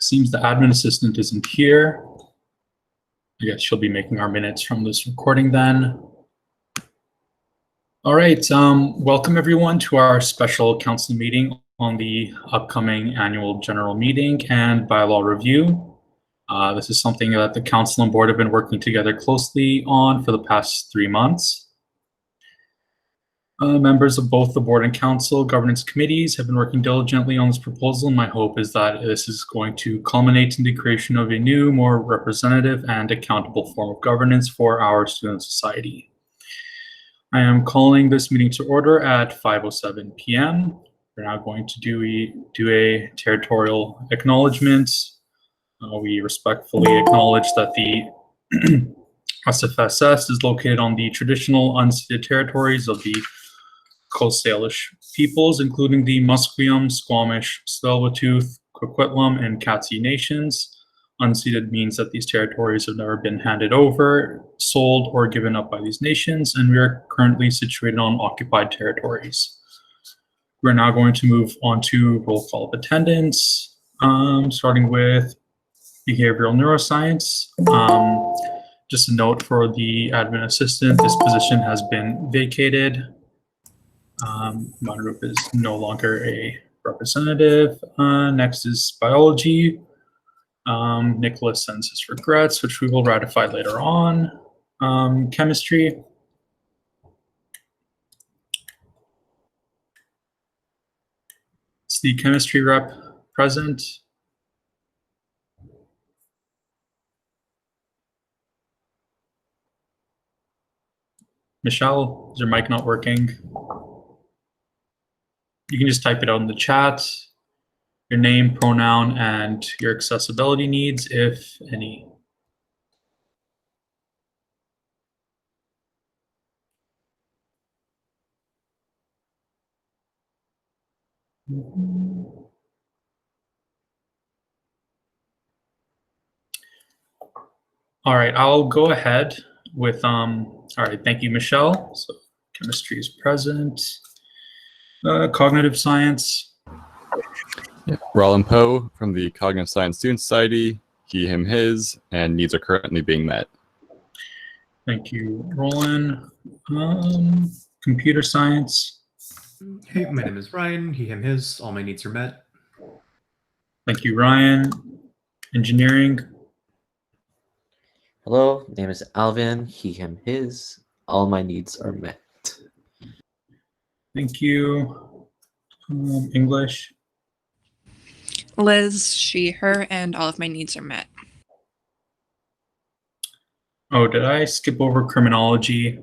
Seems the admin assistant isn't here. I guess she'll be making our minutes from this recording then. All right, welcome everyone to our special council meeting on the upcoming annual general meeting and bylaw review. This is something that the council and board have been working together closely on for the past 3 months. Members of both the board and council governance committees have been working diligently on this proposal, and my hope is that this is going to culminate in the creation of a new, more representative and accountable form of governance for our student society. I am calling this meeting to order at 5:07 p.m. We're now going to do a territorial acknowledgement. We respectfully acknowledge that the SFSS is located on the traditional unceded territories of the Coast Salish peoples, including the Musqueam, Squamish, Tsleil-Waututh, Coquitlam, and Katzie nations. Unceded means that these territories have never been handed over, sold, or given up by these nations, and we are currently situated on occupied territories. We're now going to move on to roll call of attendance, starting with behavioral neuroscience. Just a note for the admin assistant, this position has been vacated. Monroe is no longer a representative. Next is biology. Nicholas sends his regrets, which we will ratify later on. Chemistry. It's the chemistry rep present. Michelle, is your mic not working? You can just type it out in the chat, your name, pronoun, and your accessibility needs, if any. All right, I'll go ahead with, all right, thank you, Michelle. So chemistry is present. Cognitive science. Yeah. Roland Poe from the Cognitive Science Student Society, he, him, his, and needs are currently being met. Thank you, Roland. Computer science. Hey, my name is Ryan, he, him, his, all my needs are met. Thank you, Ryan. Engineering. Hello, name is Alvin, he, him, his, all my needs are met. Thank you. English. Liz, she, her, and all of my needs are met. Oh, did I skip over criminology?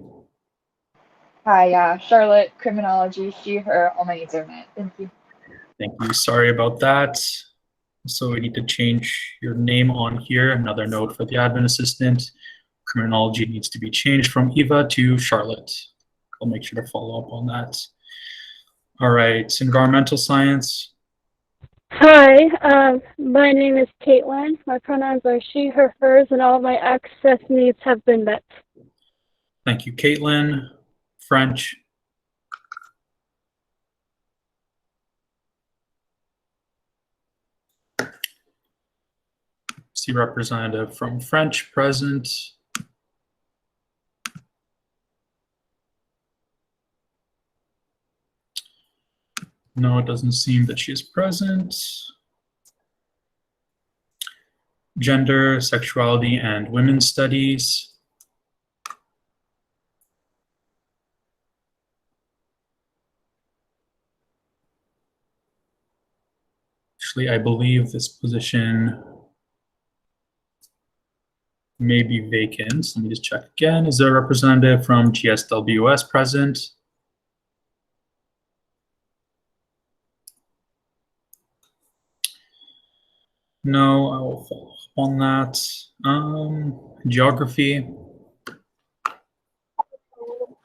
Hi, Charlotte, criminology, she, her, all my needs are met. Thank you. Thank you. Sorry about that. So we need to change your name on here. Another note for the admin assistant. Criminology needs to be changed from Eva to Charlotte. I'll make sure to follow up on that. All right, environmental science. Hi, my name is Caitlin. My pronouns are she, her, hers, and all my access needs have been met. Thank you, Caitlin. French. See representative from French present. No, it doesn't seem that she is present. Gender, sexuality, and women's studies. Actually, I believe this position may be vacant. Let me just check again. Is there a representative from GSWS present? No, I will follow up on that. Geography.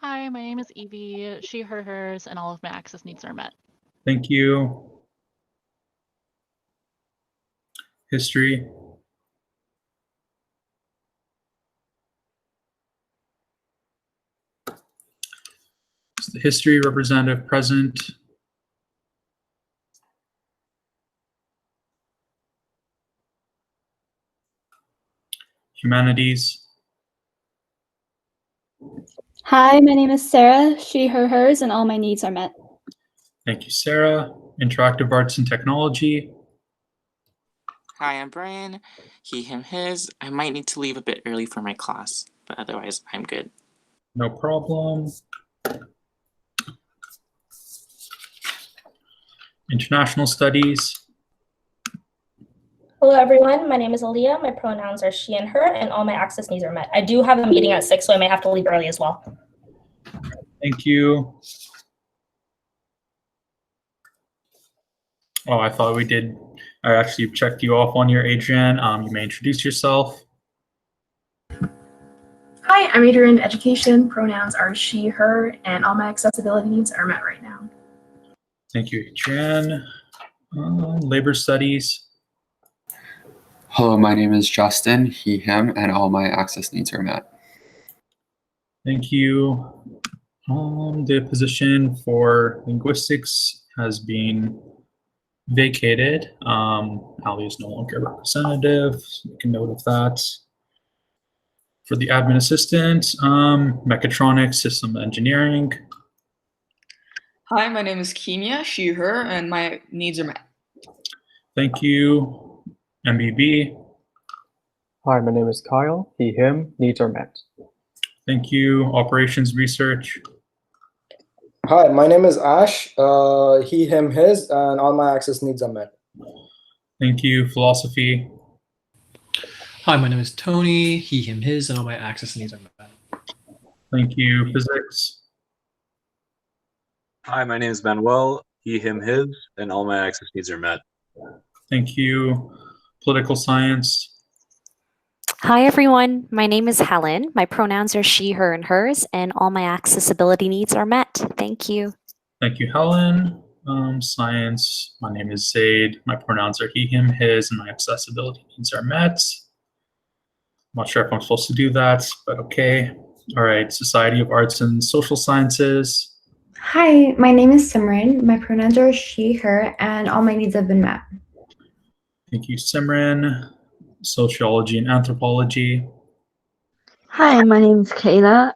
Hi, my name is Evie. She, her, hers, and all of my access needs are met. Thank you. History. Is the history representative present? Humanities. Hi, my name is Sarah, she, her, hers, and all my needs are met. Thank you, Sarah. Interactive Arts and Technology. Hi, I'm Brian. He, him, his. I might need to leave a bit early for my class, but otherwise I'm good. No problem. International Studies. Hello, everyone. My name is Aaliyah. My pronouns are she and her, and all my access needs are met. I do have a meeting at 6, so I may have to leave early as well. Thank you. Oh, I thought we did. I actually checked you off on your Adrian. You may introduce yourself. Hi, I'm Adrian. Education. Pronouns are she, her, and all my accessibility needs are met right now. Thank you, Adrian. Labor Studies. Hello, my name is Justin, he, him, and all my access needs are met. Thank you. The position for linguistics has been vacated. Ali is no longer a representative. Make a note of that. For the admin assistant, mechatronics, system engineering. Hi, my name is Kimia, she, her, and my needs are met. Thank you. MBB. Hi, my name is Kyle, he, him, needs are met. Thank you. Operations research. Hi, my name is Ash, he, him, his, and all my access needs are met. Thank you. Philosophy. Hi, my name is Tony, he, him, his, and all my access needs are met. Thank you. Physics. Hi, my name is Manuel, he, him, his, and all my access needs are met. Thank you. Political science. Hi, everyone. My name is Helen. My pronouns are she, her, and hers, and all my accessibility needs are met. Thank you. Thank you, Helen. Science. My name is Zaid. My pronouns are he, him, his, and my accessibility needs are met. I'm not sure if I'm supposed to do that, but okay. All right. Society of Arts and Social Sciences. Hi, my name is Simran. My pronouns are she, her, and all my needs have been met. Thank you, Simran. Sociology and Anthropology. Hi, my name is Kayla.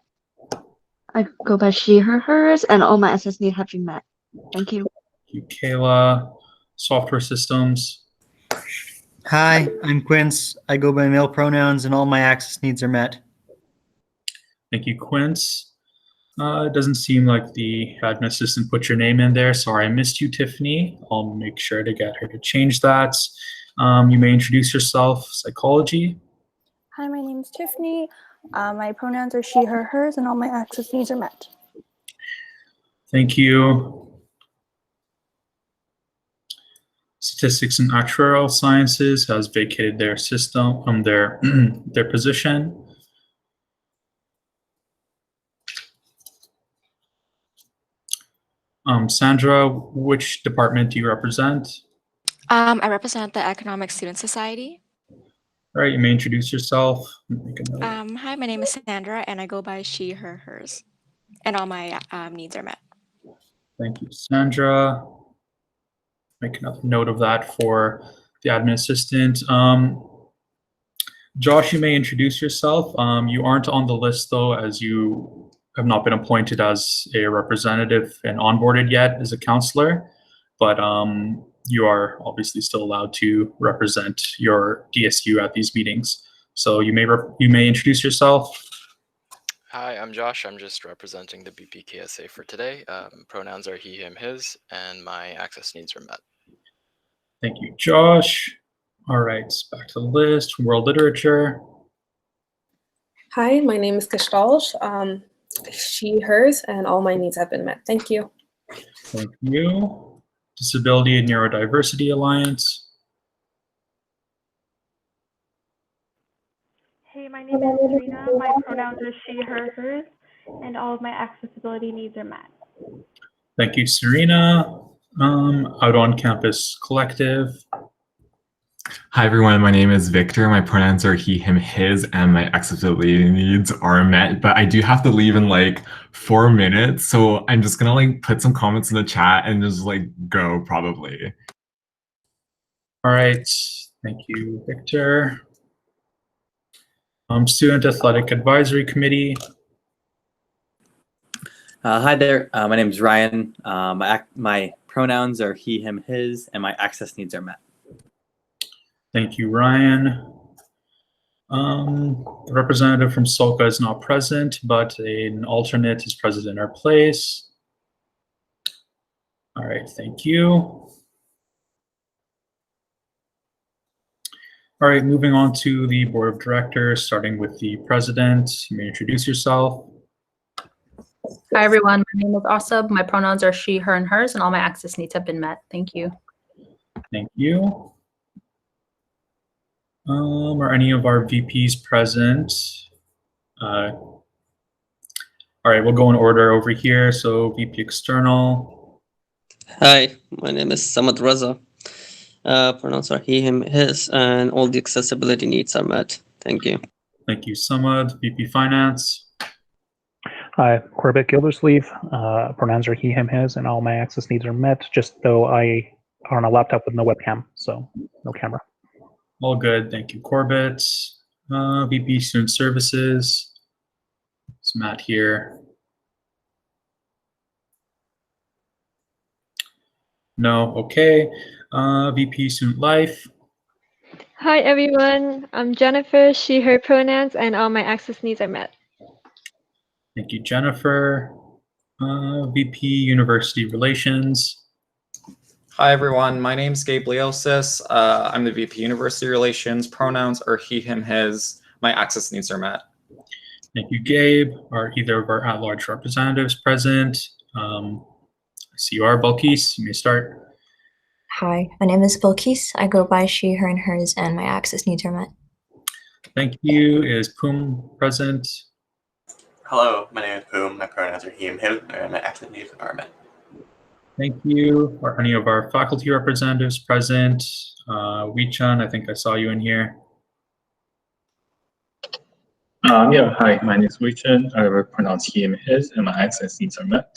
I go by she, her, hers, and all my access needs have been met. Thank you. Thank you, Kayla. Software Systems. Hi, I'm Quince. I go by male pronouns and all my access needs are met. Thank you, Quince. It doesn't seem like the admin assistant put your name in there. Sorry, I missed you, Tiffany. I'll make sure to get her to change that. You may introduce yourself. Psychology. Hi, my name is Tiffany. My pronouns are she, her, hers, and all my access needs are met. Thank you. Statistics and Actuarial Sciences has vacated their system, their position. Sandra, which department do you represent? I represent the Economic Student Society. All right, you may introduce yourself. Hi, my name is Sandra, and I go by she, her, hers, and all my needs are met. Thank you, Sandra. Make another note of that for the admin assistant. Josh, you may introduce yourself. You aren't on the list, though, as you have not been appointed as a representative and onboarded yet as a counselor, but you are obviously still allowed to represent your DSU at these meetings. So you may introduce yourself. Hi, I'm Josh. I'm just representing the BPKSA for today. Pronouns are he, him, his, and my access needs are met. Thank you, Josh. All right, back to the list. World literature. Hi, my name is Kishtal. She, hers, and all my needs have been met. Thank you. Thank you. Disability and Neurodiversity Alliance. Hey, my name is Serena. My pronouns are she, her, hers, and all of my accessibility needs are met. Thank you, Serena. Out on Campus Collective. Hi everyone, my name is Victor. My pronouns are he, him, his, and my accessibility needs are met, but I do have to leave in like 4 minutes, so I'm just gonna like put some comments in the chat and just like go probably. All right, thank you, Victor. Student Athletic Advisory Committee. Hi there. My name is Ryan. My pronouns are he, him, his, and my access needs are met. Thank you, Ryan. The representative from SOCA is not present, but an alternate is present in our place. All right, thank you. All right, moving on to the board of directors, starting with the president. You may introduce yourself. Hi, everyone. My name is Asab. My pronouns are she, her, and hers, and all my access needs have been met. Thank you. Thank you. Are any of our VPs present? All right, we'll go in order over here. So VP External. Hi, my name is Samad Raza. Pronouns are he, him, his, and all the accessibility needs are met. Thank you. Thank you, Samad. VP Finance. Hi, Corbett Gildersleeve. Pronouns are he, him, his, and all my access needs are met, just though I are on a laptop with no webcam, so no camera. All good. Thank you, Corbett. VP Student Services. It's Matt here. No, okay. VP Student Life. Hi everyone, I'm Jennifer, she, her pronouns, and all my access needs are met. Thank you, Jennifer. VP University Relations. Hi everyone, my name is Gabe Leosis. I'm the VP University Relations. Pronouns are he, him, his. My access needs are met. Thank you, Gabe. Are either of our at-large representatives present? I see you are, Balkis. You may start. Hi, my name is Balkis. I go by she, her, and hers, and my access needs are met. Thank you. Is Poom present? Hello, my name is Poom. My pronouns are he, him, his, and my access needs are met. Thank you. Are any of our faculty representatives present? Wee-chan, I think I saw you in here. Yeah, hi, my name is Wei-Chen. I will pronounce he, him, his, and my access needs are met.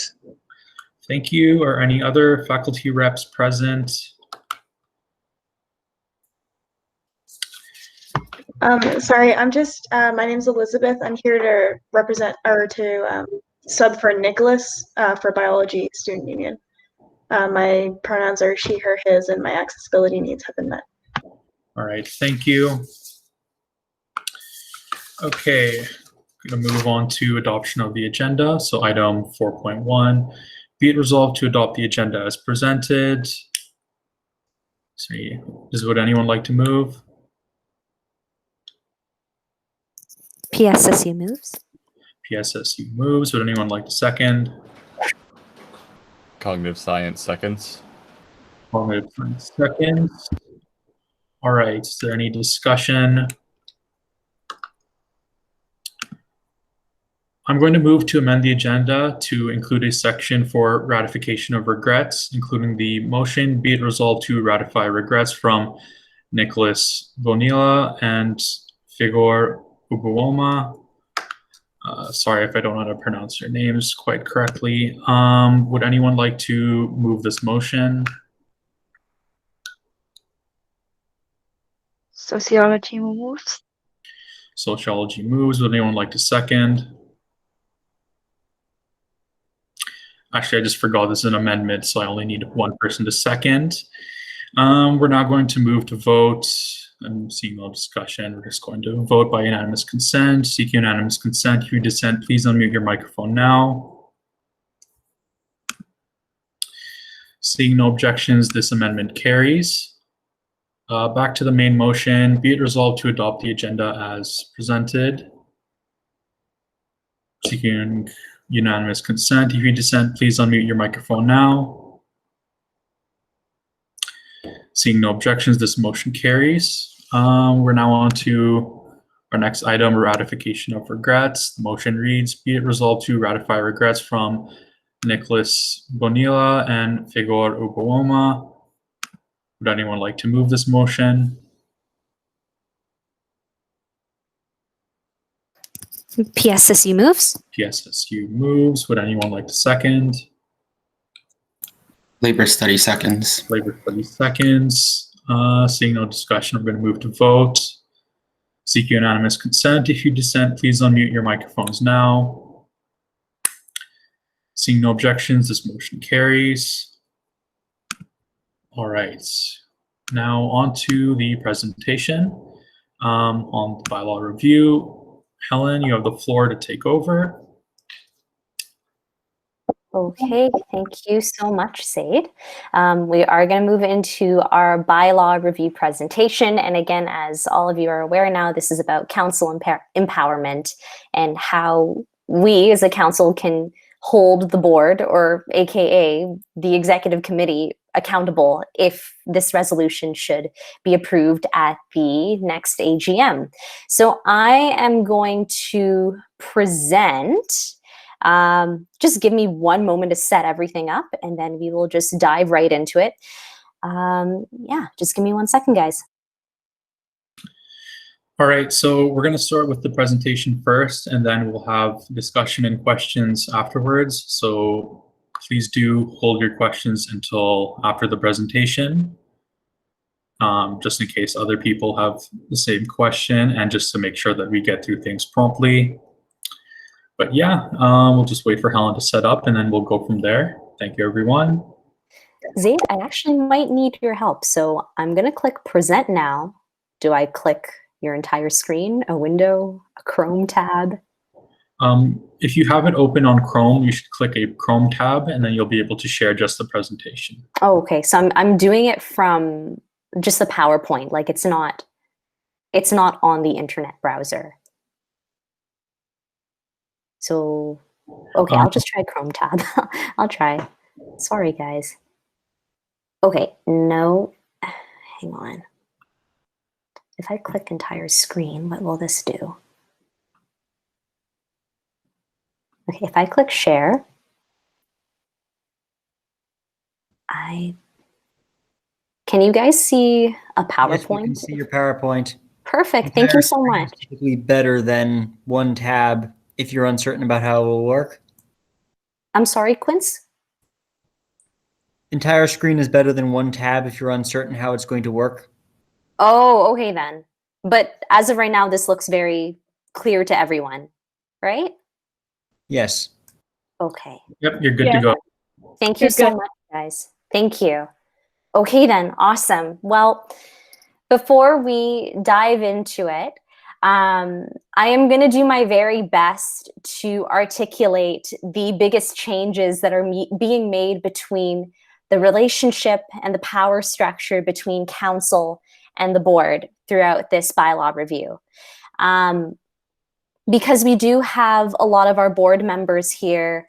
Thank you. Are any other faculty reps present? Sorry, I'm just, my name's Elizabeth. I'm here to represent, or to sub for Nicholas for Biology Student Union. My pronouns are she, her, his, and my accessibility needs have been met. All right, thank you. Okay, I'm going to move on to adoption of the agenda. So item 4.1, be it resolved to adopt the agenda as presented. See, would anyone like to move? PSSU moves. PSSU moves. Would anyone like to second? Cognitive science seconds. Cognitive science seconds. All right, is there any discussion? I'm going to move to amend the agenda to include a section for ratification of regrets, including the motion, be it resolved to ratify regrets from Nicholas Bonilla and Figor Uguoma. Sorry if I don't know how to pronounce your names quite correctly. Would anyone like to move this motion? Sociology moves. Sociology moves. Would anyone like to second? Actually, I just forgot this is an amendment, so I only need one person to second. We're now going to move to vote. I'm seeing no discussion. We're just going to vote by unanimous consent. Seek unanimous consent. If you dissent, please unmute your microphone now. Seeing no objections, this amendment carries. Back to the main motion. Be it resolved to adopt the agenda as presented. Seeking unanimous consent. If you dissent, please unmute your microphone now. Seeing no objections, this motion carries. We're now on to our next item, ratification of regrets. The motion reads, be it resolved to ratify regrets from Nicholas Bonilla and Figor Uguoma. Would anyone like to move this motion? PSSU moves. PSSU moves. Would anyone like to second? Labor study seconds. Labor study seconds. Seeing no discussion, I'm going to move to vote. Seek unanimous consent. If you dissent, please unmute your microphones now. Seeing no objections, this motion carries. All right, now on to the presentation on the bylaw review. Helen, you have the floor to take over. Okay, thank you so much, Zaid. We are going to move into our bylaw review presentation. And again, as all of you are aware now, this is about council empowerment and how we as a council can hold the board, or AKA the executive committee, accountable if this resolution should be approved at the next AGM. So I am going to present. Just give me one moment to set everything up and then we will just dive right into it. Yeah, just give me 1 second, guys. All right, so we're going to start with the presentation first, and then we'll have discussion and questions afterwards. So please do hold your questions until after the presentation, just in case other people have the same question and just to make sure that we get through things promptly. But yeah, we'll just wait for Helen to set up and then we'll go from there. Thank you, everyone. Zaid, I actually might need your help. So I'm going to click present now. Do I click your entire screen, a window, a Chrome tab? If you have it open on Chrome, you should click a Chrome tab and then you'll be able to share just the presentation. Oh, okay. So I'm doing it from just the PowerPoint. Like it's not on the internet browser. So, okay, I'll just try Chrome tab. I'll try. Sorry, guys. Okay, no, hang on. If I click entire screen, what will this do? Okay, if I click share, can you guys see a PowerPoint? Yes, we can see your PowerPoint. Perfect, thank you so much. It's typically better than one tab if you're uncertain about how it will work. I'm sorry, Quince? Entire screen is better than one tab if you're uncertain how it's going to work. Oh, okay then. But as of right now, this looks very clear to everyone, right? Yes. Okay. Yep, you're good to go. Thank you so much, guys. Thank you. Okay then, awesome. Well, before we dive into it, I am going to do my very best to articulate the biggest changes that are being made between the relationship and the power structure between council and the board throughout this bylaw review. Because we do have a lot of our board members here,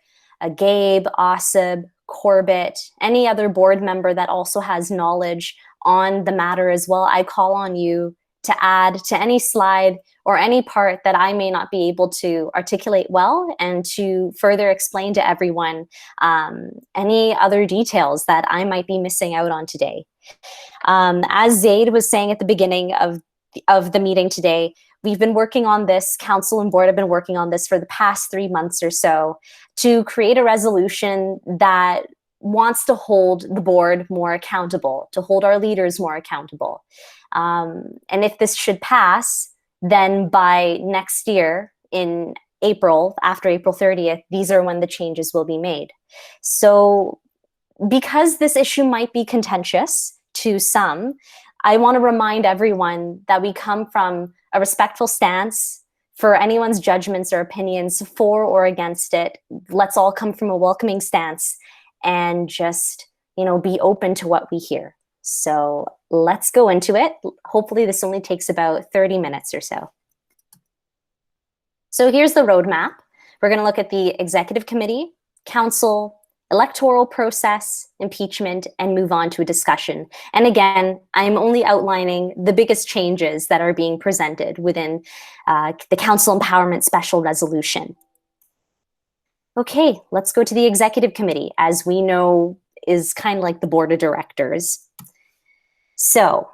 Gabe, Osib, Corbett, any other board member that also has knowledge on the matter as well, I call on you to add to any slide or any part that I may not be able to articulate well, and to further explain to everyone any other details that I might be missing out on today. As Zaid was saying at the beginning of the meeting today, we've been working on this, council and board have been working on this for the past 3 months or so to create a resolution that wants to hold the board more accountable, to hold our leaders more accountable. And if this should pass, then by next year in April, after April 30th, these are when the changes will be made. So because this issue might be contentious to some, I want to remind everyone that we come from a respectful stance for anyone's judgments or opinions for or against it. Let's all come from a welcoming stance and just, be open to what we hear. So let's go into it. Hopefully this only takes about 30 minutes or so. So here's the roadmap. We're going to look at the executive committee, council, electoral process, impeachment, and move on to a discussion. And again, I'm only outlining the biggest changes that are being presented within the council empowerment special resolution. Okay, let's go to the executive committee, as we know is kind of like the board of directors. So,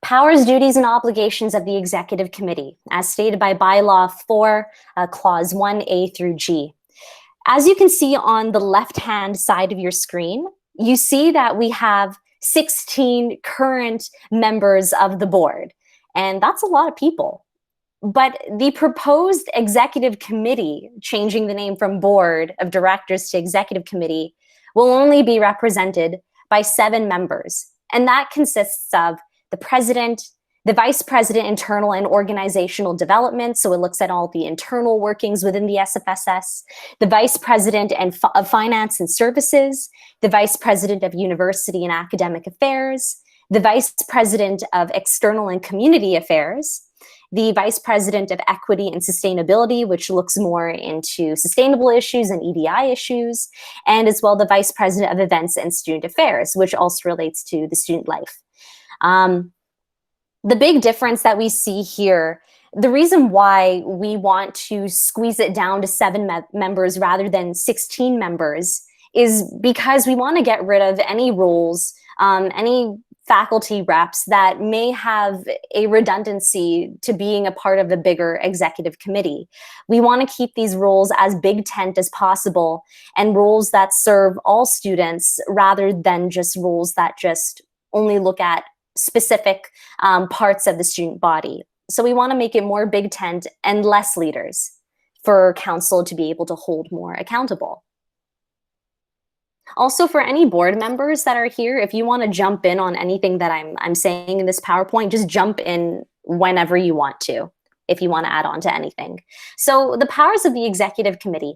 powers, duties, and obligations of the executive committee, as stated by bylaw 4, clause 1A through G. As you can see on the left-hand side of your screen, you see that we have 16 current members of the board, and that's a lot of people. But the proposed executive committee, changing the name from board of directors to executive committee, will only be represented by 7 members. And that consists of the president, the vice president, internal and organizational development. So it looks at all the internal workings within the SFSS, the vice president of finance and services, the vice president of university and academic affairs, the vice president of external and community affairs, the vice president of equity and sustainability, which looks more into sustainable issues and EDI issues, and as well the vice president of events and student affairs, which also relates to the student life. The big difference that we see here, the reason why we want to squeeze it down to 7 members rather than 16 members is because we want to get rid of any roles, any faculty reps that may have a redundancy to being a part of the bigger executive committee. We want to keep these roles as big tent as possible and roles that serve all students rather than just roles that just only look at specific parts of the student body. So we want to make it more big tent and less leaders for council to be able to hold more accountable. Also, for any board members that are here, if you want to jump in on anything that I'm saying in this PowerPoint, just jump in whenever you want to, if you want to add on to anything. So the powers of the executive committee.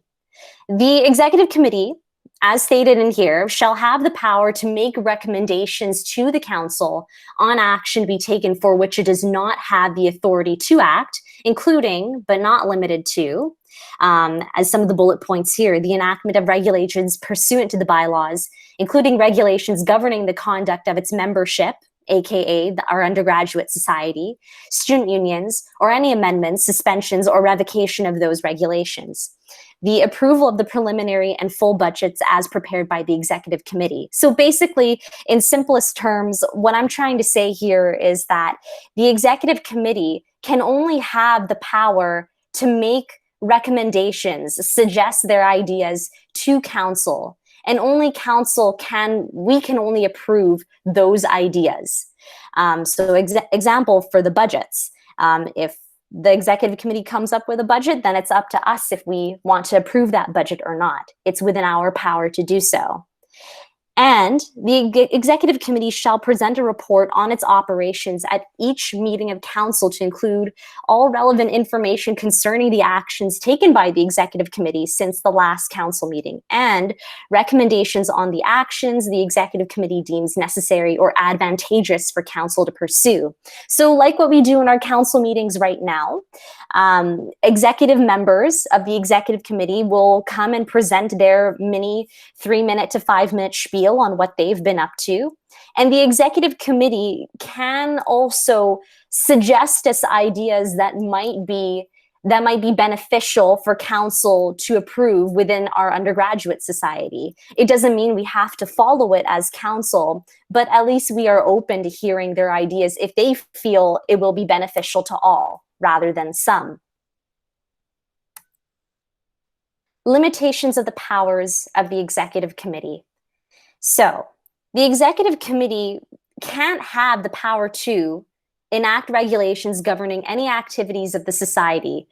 The executive committee, as stated in here, shall have the power to make recommendations to the council on action to be taken for which it does not have the authority to act, including, but not limited to, as some of the bullet points here, the enactment of regulations pursuant to the bylaws, including regulations governing the conduct of its membership, aka our undergraduate society, student unions, or any amendments, suspensions, or revocation of those regulations. The approval of the preliminary and full budgets as prepared by the executive committee. So basically, in simplest terms, what I'm trying to say here is that the executive committee can only have the power to make recommendations, suggest their ideas to council, and only council we can only approve those ideas. So example for the budgets, if the executive committee comes up with a budget, then it's up to us if we want to approve that budget or not. It's within our power to do so. And the executive committee shall present a report on its operations at each meeting of council to include all relevant information concerning the actions taken by the executive committee since the last council meeting and recommendations on the actions the executive committee deems necessary or advantageous for council to pursue. So like what we do in our council meetings right now, executive members of the executive committee will come and present their mini 3-minute to 5-minute spiel on what they've been up to. And the executive committee can also suggest us ideas that might be beneficial for council to approve within our undergraduate society. It doesn't mean we have to follow it as council, but at least we are open to hearing their ideas if they feel it will be beneficial to all rather than some. Limitations of the powers of the executive committee. So the executive committee can't have the power to enact regulations governing any activities of the society,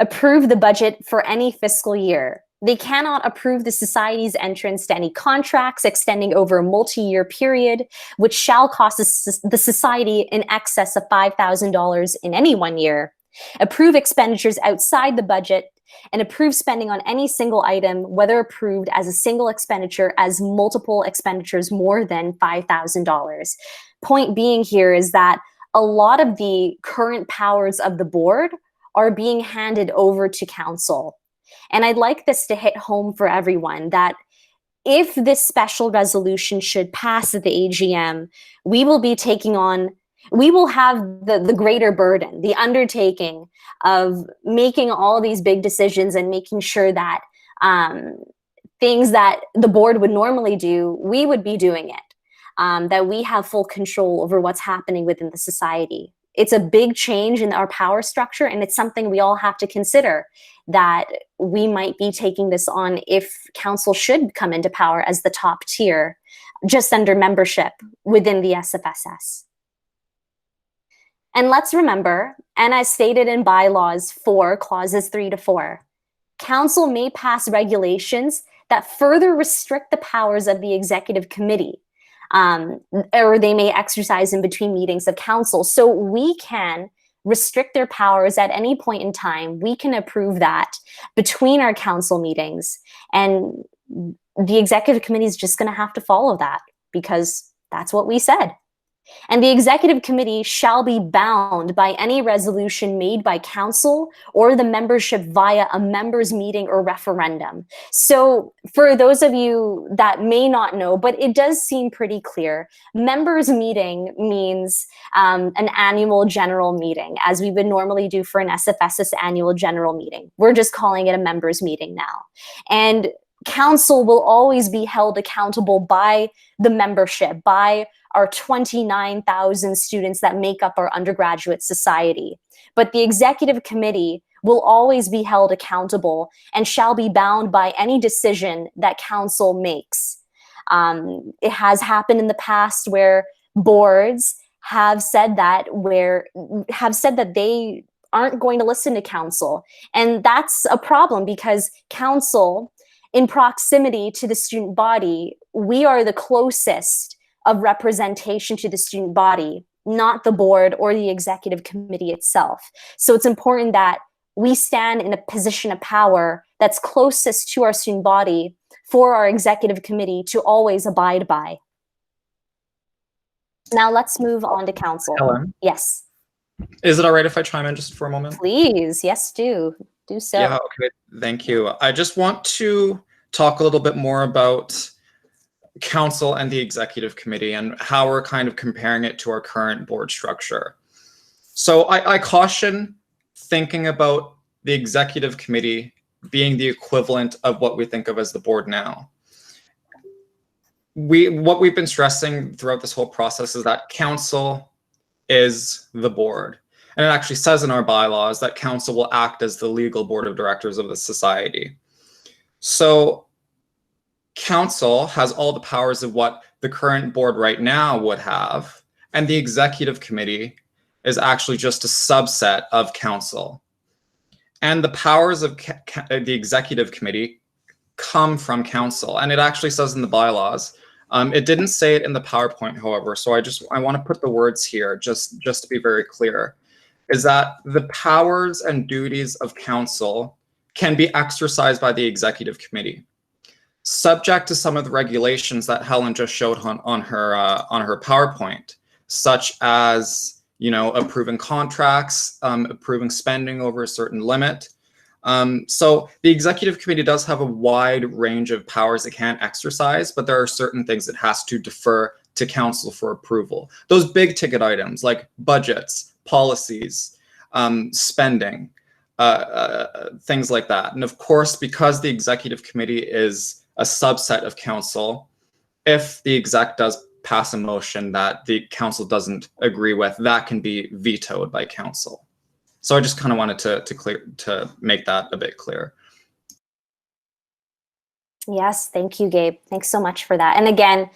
approve the budget for any fiscal year. They cannot approve the society's entrance to any contracts extending over a multi-year period, which shall cost the society in excess of $5,000 in any one year. Approve expenditures outside the budget and approve spending on any single item, whether approved as a single expenditure as multiple expenditures more than $5,000. Point being here is that a lot of the current powers of the board are being handed over to council. And I'd like this to hit home for everyone that if this special resolution should pass at the AGM, we will have the greater burden, the undertaking of making all these big decisions and making sure that things that the board would normally do, we would be doing it, that we have full control over what's happening within the society. It's a big change in our power structure, and it's something we all have to consider, that we might be taking this on if council should come into power as the top tier, just under membership within the SFSS. And let's remember, and as stated in bylaws 4, clauses 3 to 4, council may pass regulations that further restrict the powers of the executive committee, or they may exercise in between meetings of council. So we can restrict their powers at any point in time. We can approve that between our council meetings, and the executive committee is just going to have to follow that because that's what we said. And the executive committee shall be bound by any resolution made by council or the membership via a members' meeting or referendum. So for those of you that may not know, but it does seem pretty clear, members' meeting means an annual general meeting, as we would normally do for an SFSS annual general meeting. We're just calling it a members' meeting now. And council will always be held accountable by the membership, by our 29,000 students that make up our undergraduate society. But the executive committee will always be held accountable and shall be bound by any decision that council makes. It has happened in the past where boards have said that they aren't going to listen to council. And that's a problem because council, in proximity to the student body, we are the closest of representation to the student body, not the board or the executive committee itself. So it's important that we stand in a position of power that's closest to our student body for our executive committee to always abide by. Now let's move on to council. Helen? Yes. Is it all right if I chime in just for a moment? Please, yes, do so. Yeah, okay, thank you. I just want to talk a little bit more about council and the executive committee and how we're kind of comparing it to our current board structure. So I caution thinking about the executive committee being the equivalent of what we think of as the board now. What we've been stressing throughout this whole process is that council is the board. And it actually says in our bylaws that council will act as the legal board of directors of the society. So council has all the powers of what the current board right now would have, and the executive committee is actually just a subset of council. And the powers of the executive committee come from council, and it actually says in the bylaws. It didn't say it in the PowerPoint, however, so I want to put the words here just to be very clear, is that the powers and duties of council can be exercised by the executive committee, subject to some of the regulations that Helen just showed on her PowerPoint, such as, you know, approving contracts, approving spending over a certain limit. So the executive committee does have a wide range of powers it can exercise, but there are certain things it has to defer to council for approval. Those big ticket items like budgets, policies, spending, things like that. And of course, because the executive committee is a subset of council, if the exec does pass a motion that the council doesn't agree with, that can be vetoed by council. So I just kind of wanted to make that a bit clear. Yes, thank you, Gabe. Thanks so much for that. And again,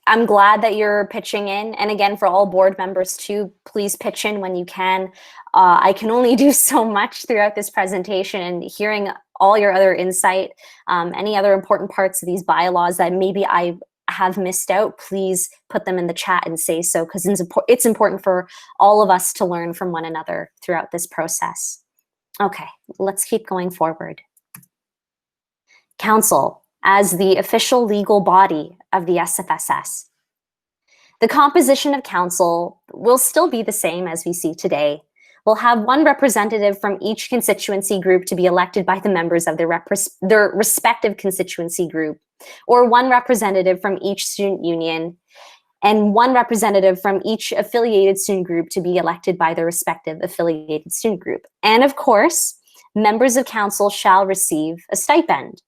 I'm glad that you're pitching in. And again, for all board members too, please pitch in when you can. I can only do so much throughout this presentation, and hearing all your other insight, any other important parts of these bylaws that maybe I have missed out, please put them in the chat and say so, because it's important for all of us to learn from one another throughout this process. Okay, let's keep going forward. Council, as the official legal body of the SFSS. The composition of council will still be the same as we see today. We'll have one representative from each constituency group to be elected by the members of their respective constituency group, or one representative from each student union, and one representative from each affiliated student group to be elected by their respective affiliated student group. And of course, members of council shall receive a stipend.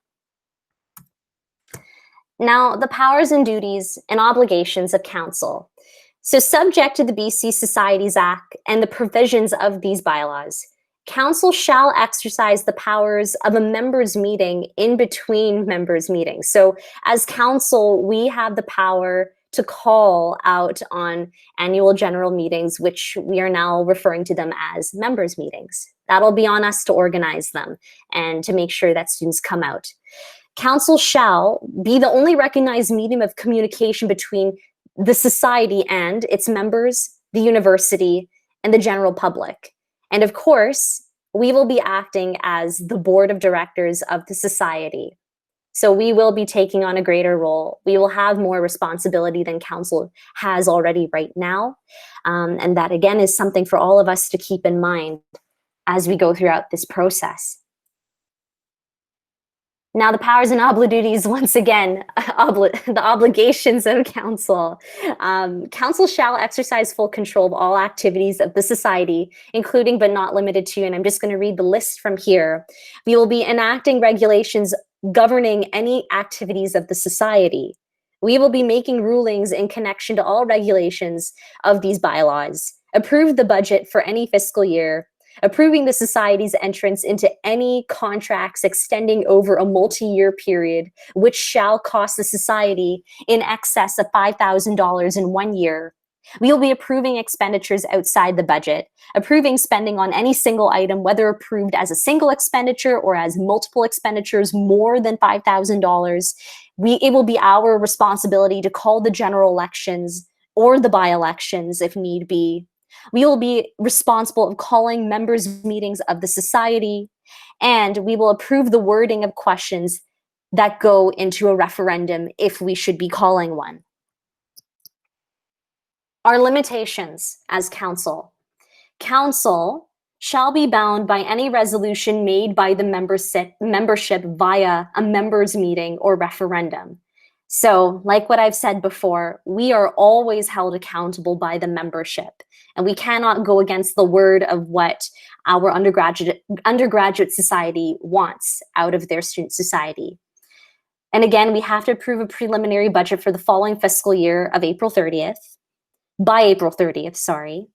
Now, the powers and duties and obligations of council. So subject to the BC Societies Act and the provisions of these bylaws, council shall exercise the powers of a members' meeting in between members' meetings. So as council, we have the power to call out on annual general meetings, which we are now referring to them as members meetings. That'll be on us to organize them and to make sure that students come out. Council shall be the only recognized medium of communication between the society and its members, the university, and the general public. And of course, we will be acting as the board of directors of the society. So we will be taking on a greater role. We will have more responsibility than council has already right now. And that again is something for all of us to keep in mind as we go throughout this process. Now the powers and duties, once again, the obligations of council. Council shall exercise full control of all activities of the society, including but not limited to, and I'm just going to read the list from here. We will be enacting regulations governing any activities of the society. We will be making rulings in connection to all regulations of these bylaws, approve the budget for any fiscal year, approving the society's entrance into any contracts extending over a multi-year period, which shall cost the society in excess of $5,000 in 1 year. We will be approving expenditures outside the budget, approving spending on any single item, whether approved as a single expenditure or as multiple expenditures more than $5,000. It will be our responsibility to call the general elections or the by-elections if need be. We will be responsible of calling members' meetings of the society, and we will approve the wording of questions that go into a referendum if we should be calling one. Our limitations as council. Council shall be bound by any resolution made by the membership via a members' meeting or referendum. So, like what I've said before, we are always held accountable by the membership, and we cannot go against the word of what our undergraduate society wants out of their student society. And again, we have to approve a preliminary budget for the following fiscal year of by April 30th, sorry.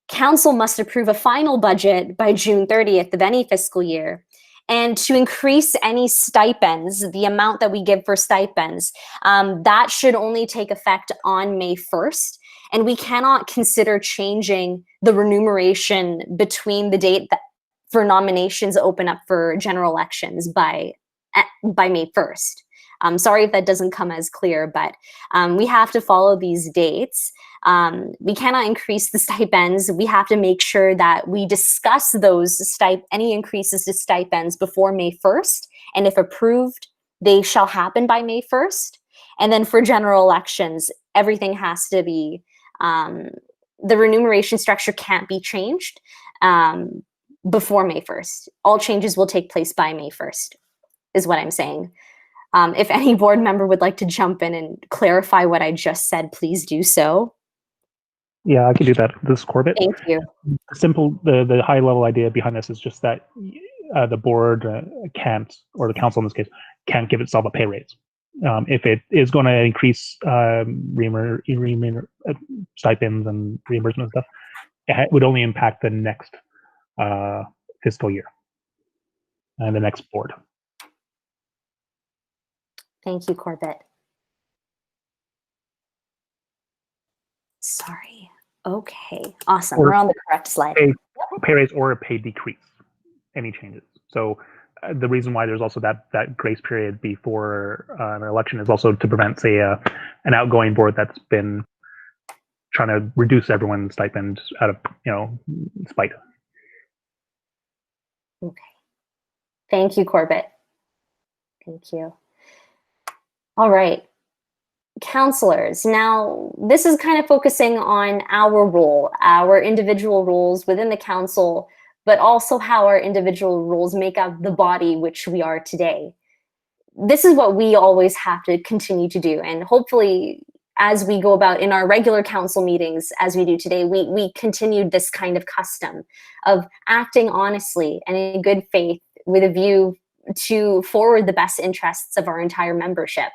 Council must approve a final budget by June 30th of any fiscal year. And to increase any stipends, the amount that we give for stipends, that should only take effect on May 1st. And we cannot consider changing the remuneration between the date that for nominations open up for general elections by May 1st. Sorry if that doesn't come as clear, but we have to follow these dates. We cannot increase the stipends. We have to make sure that we discuss those any increases to stipends before May 1st. And if approved, they shall happen by May 1st. And then for general elections, everything has to be, the remuneration structure can't be changed before May 1st. All changes will take place by May 1st, is what I'm saying. If any board member would like to jump in and clarify what I just said, please do so. Yeah, I can do that. This is Corbett. Thank you. The high level idea behind this is just that the board can't, or the council in this case, can't give itself a pay raise. If it is going to increase stipends and reimbursement and stuff, it would only impact the next fiscal year and the next board. Thank you, Corbett. Sorry. Okay, awesome. We're on the correct slide. Pay raise or a pay decrease, any changes. So the reason why there's also that grace period before an election is also to prevent, say, an outgoing board that's been trying to reduce everyone's stipend out of, spite. Okay. Thank you, Corbett. Thank you. All right. Counselors, now this is kind of focusing on our role, our individual roles within the council, but also how our individual roles make up the body which we are today. This is what we always have to continue to do, and hopefully as we go about in our regular council meetings as we do today, we continued this kind of custom of acting honestly and in good faith with a view to forward the best interests of our entire membership.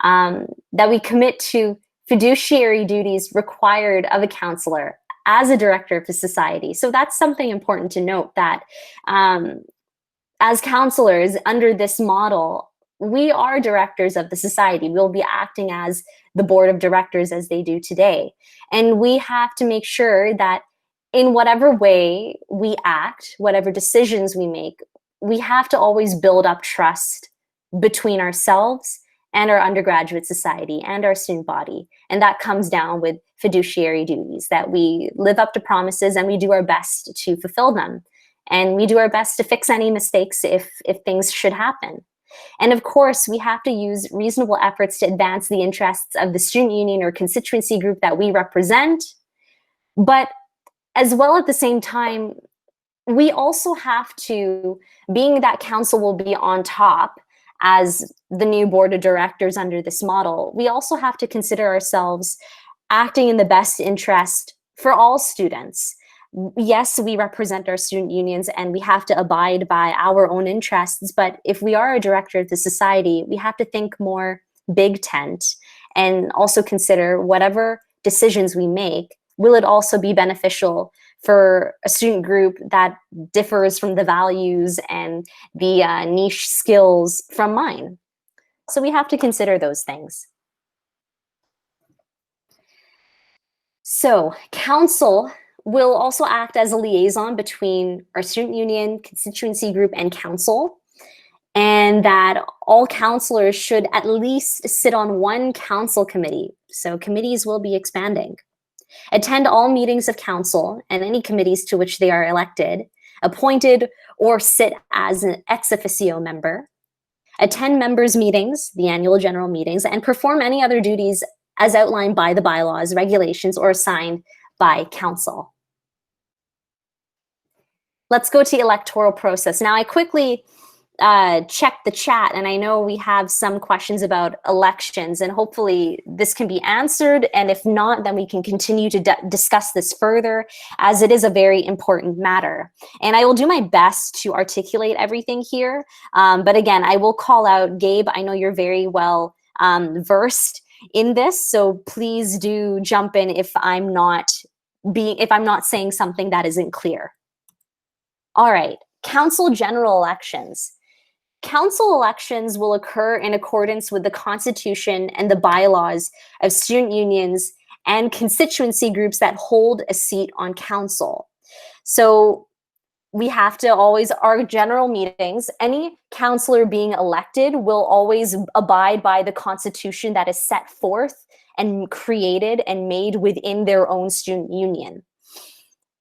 That we commit to fiduciary duties required of a counselor as a director of the society. So that's something important to note, that as counselors under this model, we are directors of the society. We'll be acting as the board of directors as they do today. And we have to make sure that in whatever way we act, whatever decisions we make, we have to always build up trust between ourselves and our undergraduate society and our student body. And that comes down with fiduciary duties, that we live up to promises and we do our best to fulfill them. And we do our best to fix any mistakes if things should happen. And of course, we have to use reasonable efforts to advance the interests of the student union or constituency group that we represent. But as well, at the same time, we also have to, being that council will be on top as the new board of directors under this model, we also have to consider ourselves acting in the best interest for all students. Yes, we represent our student unions and we have to abide by our own interests, but if we are a director of the society, we have to think more big tent and also consider whatever decisions we make, will it also be beneficial for a student group that differs from the values and the niche skills from mine? So we have to consider those things. So council will also act as a liaison between our student union, constituency group, and council, and that all councilors should at least sit on one council committee. So committees will be expanding. Attend all meetings of council and any committees to which they are elected, appointed, or sit as an ex officio member. Attend members' meetings, the annual general meetings, and perform any other duties as outlined by the bylaws, regulations, or assigned by council. Let's go to electoral process. Now, I quickly checked the chat, and I know we have some questions about elections, and hopefully this can be answered. And if not, then we can continue to discuss this further, as it is a very important matter. And I will do my best to articulate everything here. But again, I will call out Gabe. I know you're very well versed in this, so please do jump in if I'm not saying something that isn't clear. All right, council general elections. Council elections will occur in accordance with the Constitution and the bylaws of student unions and constituency groups that hold a seat on council. So we have to always, our general meetings, any councillor being elected will always abide by the Constitution that is set forth and created and made within their own student union.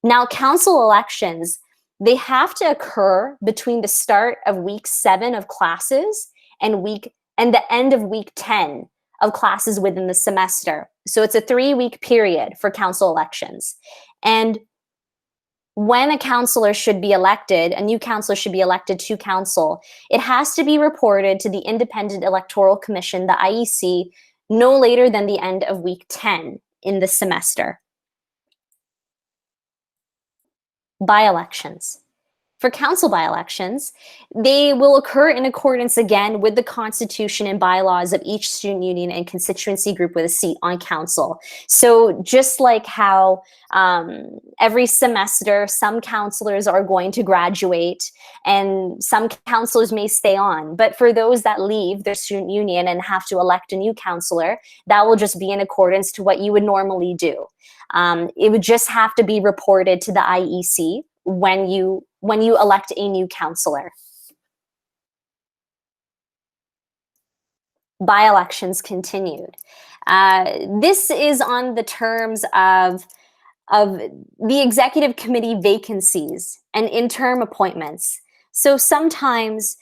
Now, council elections, they have to occur between the start of week 7 of classes and the end of week 10 of classes within the semester. So it's a 3-week period for council elections. And when a councillor should be elected, a new councillor should be elected to council, it has to be reported to the Independent Electoral Commission, the IEC, no later than the end of week 10 in the semester. By-elections. For council by-elections, they will occur in accordance again with the Constitution and bylaws of each student union and constituency group with a seat on council. So just like how every semester some councillors are going to graduate and some councillors may stay on, but for those that leave their student union and have to elect a new councillor, that will just be in accordance to what you would normally do. It would just have to be reported to the IEC when you elect a new councillor. By-elections continued. This is on the terms of the executive committee vacancies and interim appointments. So sometimes,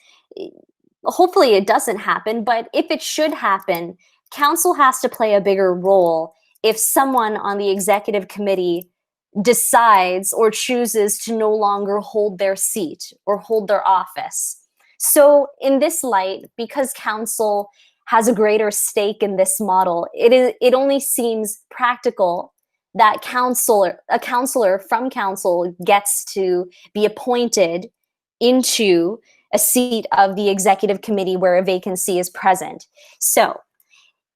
hopefully it doesn't happen, but if it should happen, council has to play a bigger role if someone on the executive committee decides or chooses to no longer hold their seat or hold their office. So in this light, because council has a greater stake in this model, it only seems practical that a councillor from council gets to be appointed into a seat of the executive committee where a vacancy is present. So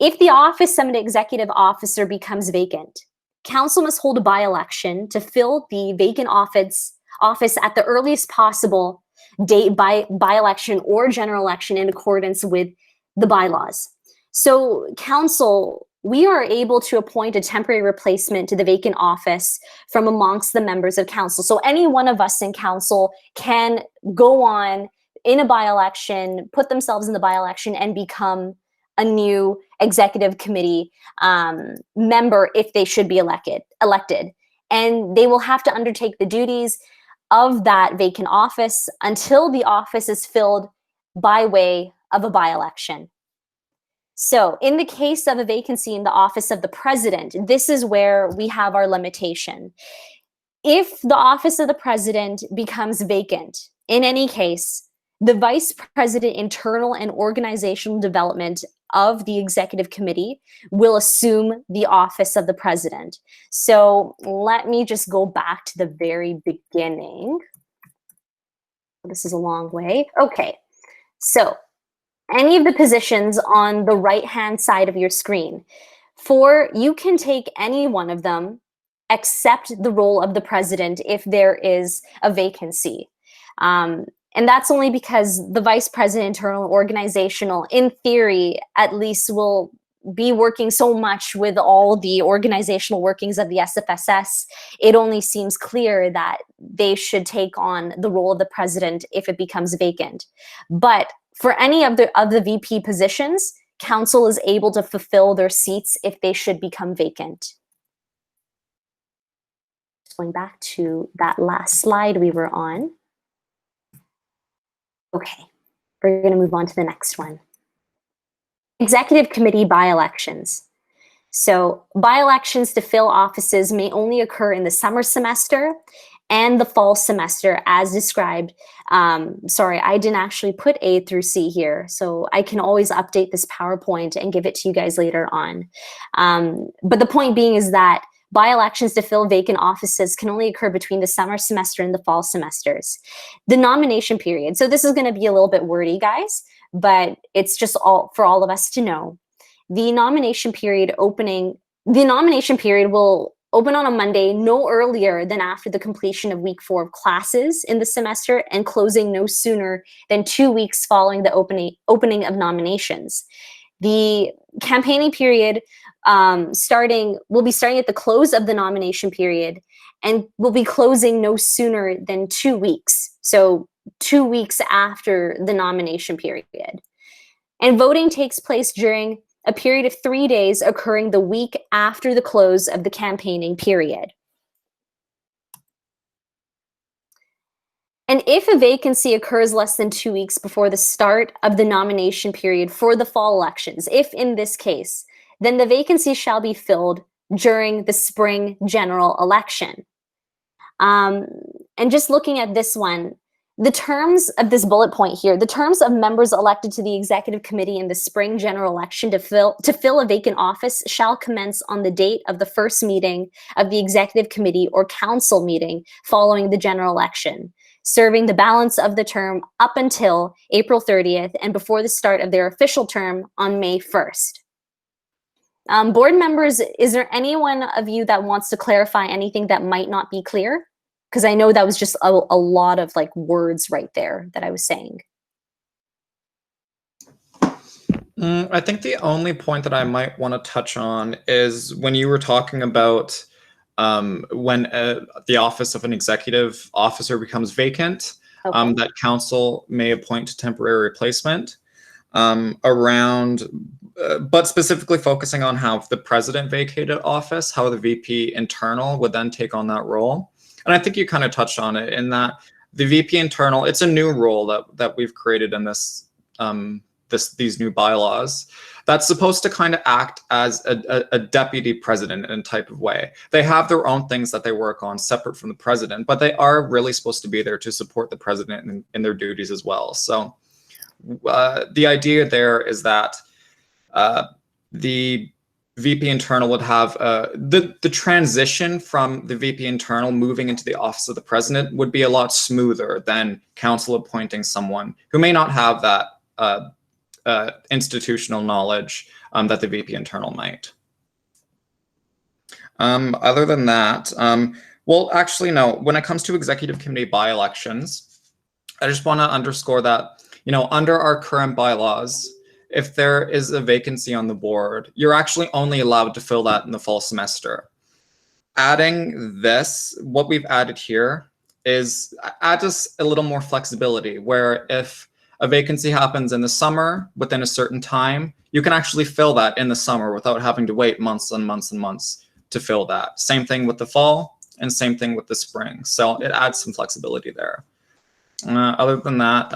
if the office of an executive officer becomes vacant, council must hold a by-election to fill the vacant office at the earliest possible date by-election or general election in accordance with the bylaws. So council, we are able to appoint a temporary replacement to the vacant office from amongst the members of council. So any one of us in council can go on in a by-election, put themselves in the by-election and become a new executive committee member if they should be elected. And they will have to undertake the duties of that vacant office until the office is filled by way of a by-election. So in the case of a vacancy in the office of the president, this is where we have our limitation. If the office of the president becomes vacant, in any case, the vice president internal and organizational development of the executive committee will assume the office of the president. So let me just go back to the very beginning. This is a long way. Okay, so any of the positions on the right-hand side of your screen, you can take any one of them except the role of the president if there is a vacancy. And that's only because the vice president, internal organizational, in theory, at least will be working so much with all the organizational workings of the SFSS. It only seems clear that they should take on the role of the president if it becomes vacant. But for any of the VP positions, council is able to fulfill their seats if they should become vacant. Going back to that last slide we were on. Okay, we're going to move on to the next one. Executive committee by-elections. So by-elections to fill offices may only occur in the summer semester and the fall semester as described. Sorry, I didn't actually put A through C here, so I can always update this PowerPoint and give it to you guys later on. But the point being is that by-elections to fill vacant offices can only occur between the summer semester and the fall semesters. The nomination period. So this is going to be a little bit wordy, guys, but it's just for all of us to know. The nomination period will open on a Monday no earlier than after the completion of week 4 of classes in the semester and closing no sooner than 2 weeks following the opening of nominations. The campaigning period will be starting at the close of the nomination period and will be closing no sooner than 2 weeks. So 2 weeks after the nomination period. And voting takes place during a period of 3 days occurring the week after the close of the campaigning period. And if a vacancy occurs less than 2 weeks before the start of the nomination period for the fall elections, if in this case, then the vacancy shall be filled during the spring general election. And just looking at this one, the terms of this bullet point here, the terms of members elected to the executive committee in the spring general election to fill a vacant office shall commence on the date of the first meeting of the executive committee or council meeting following the general election, serving the balance of the term up until April 30th and before the start of their official term on May 1st. Board members, is there anyone of you that wants to clarify anything that might not be clear? Because I know that was just a lot of like words right there that I was saying. I think the only point that I might want to touch on is when you were talking about when the office of an executive officer becomes vacant, Okay. that council may appoint a temporary replacement but specifically focusing on how if the president vacated office, how the VP internal would then take on that role. And I think you kind of touched on it in that the VP internal, it's a new role that we've created in this these new bylaws that's supposed to kind of act as a deputy president in a type of way. They have their own things that they work on separate from the president, but they are really supposed to be there to support the president in their duties as well. So the idea there is that the VP internal would have the transition from the VP internal moving into the office of the president would be a lot smoother than council appointing someone who may not have that institutional knowledge that the VP internal might. Other than that, well, actually, no. When it comes to executive committee by-elections, I just want to underscore that, you know, under our current bylaws, if there is a vacancy on the board, you're actually only allowed to fill that in the fall semester. Adding this, what we've added here is adds us a little more flexibility, where if a vacancy happens in the summer within a certain time, you can actually fill that in the summer without having to wait months and months and months to fill that. Same thing with the fall and same thing with the spring. So it adds some flexibility there. Other than that,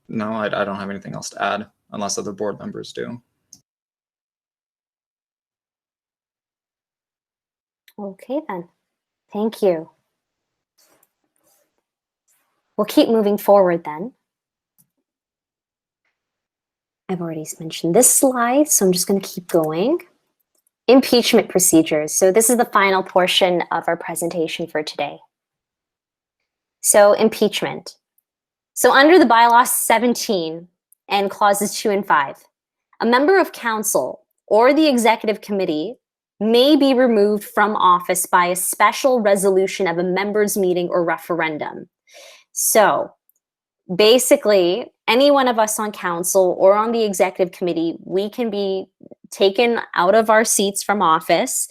no, I don't have anything else to add unless other board members do. Okay then, thank you. We'll keep moving forward then. I've already mentioned this slide, so I'm just going to keep going. Impeachment procedures. So this is the final portion of our presentation for today. So impeachment. So under the bylaw 17 and clauses 2 and 5, a member of council or the executive committee may be removed from office by a special resolution of a members' meeting or referendum. So basically, any one of us on council or on the executive committee, we can be taken out of our seats from office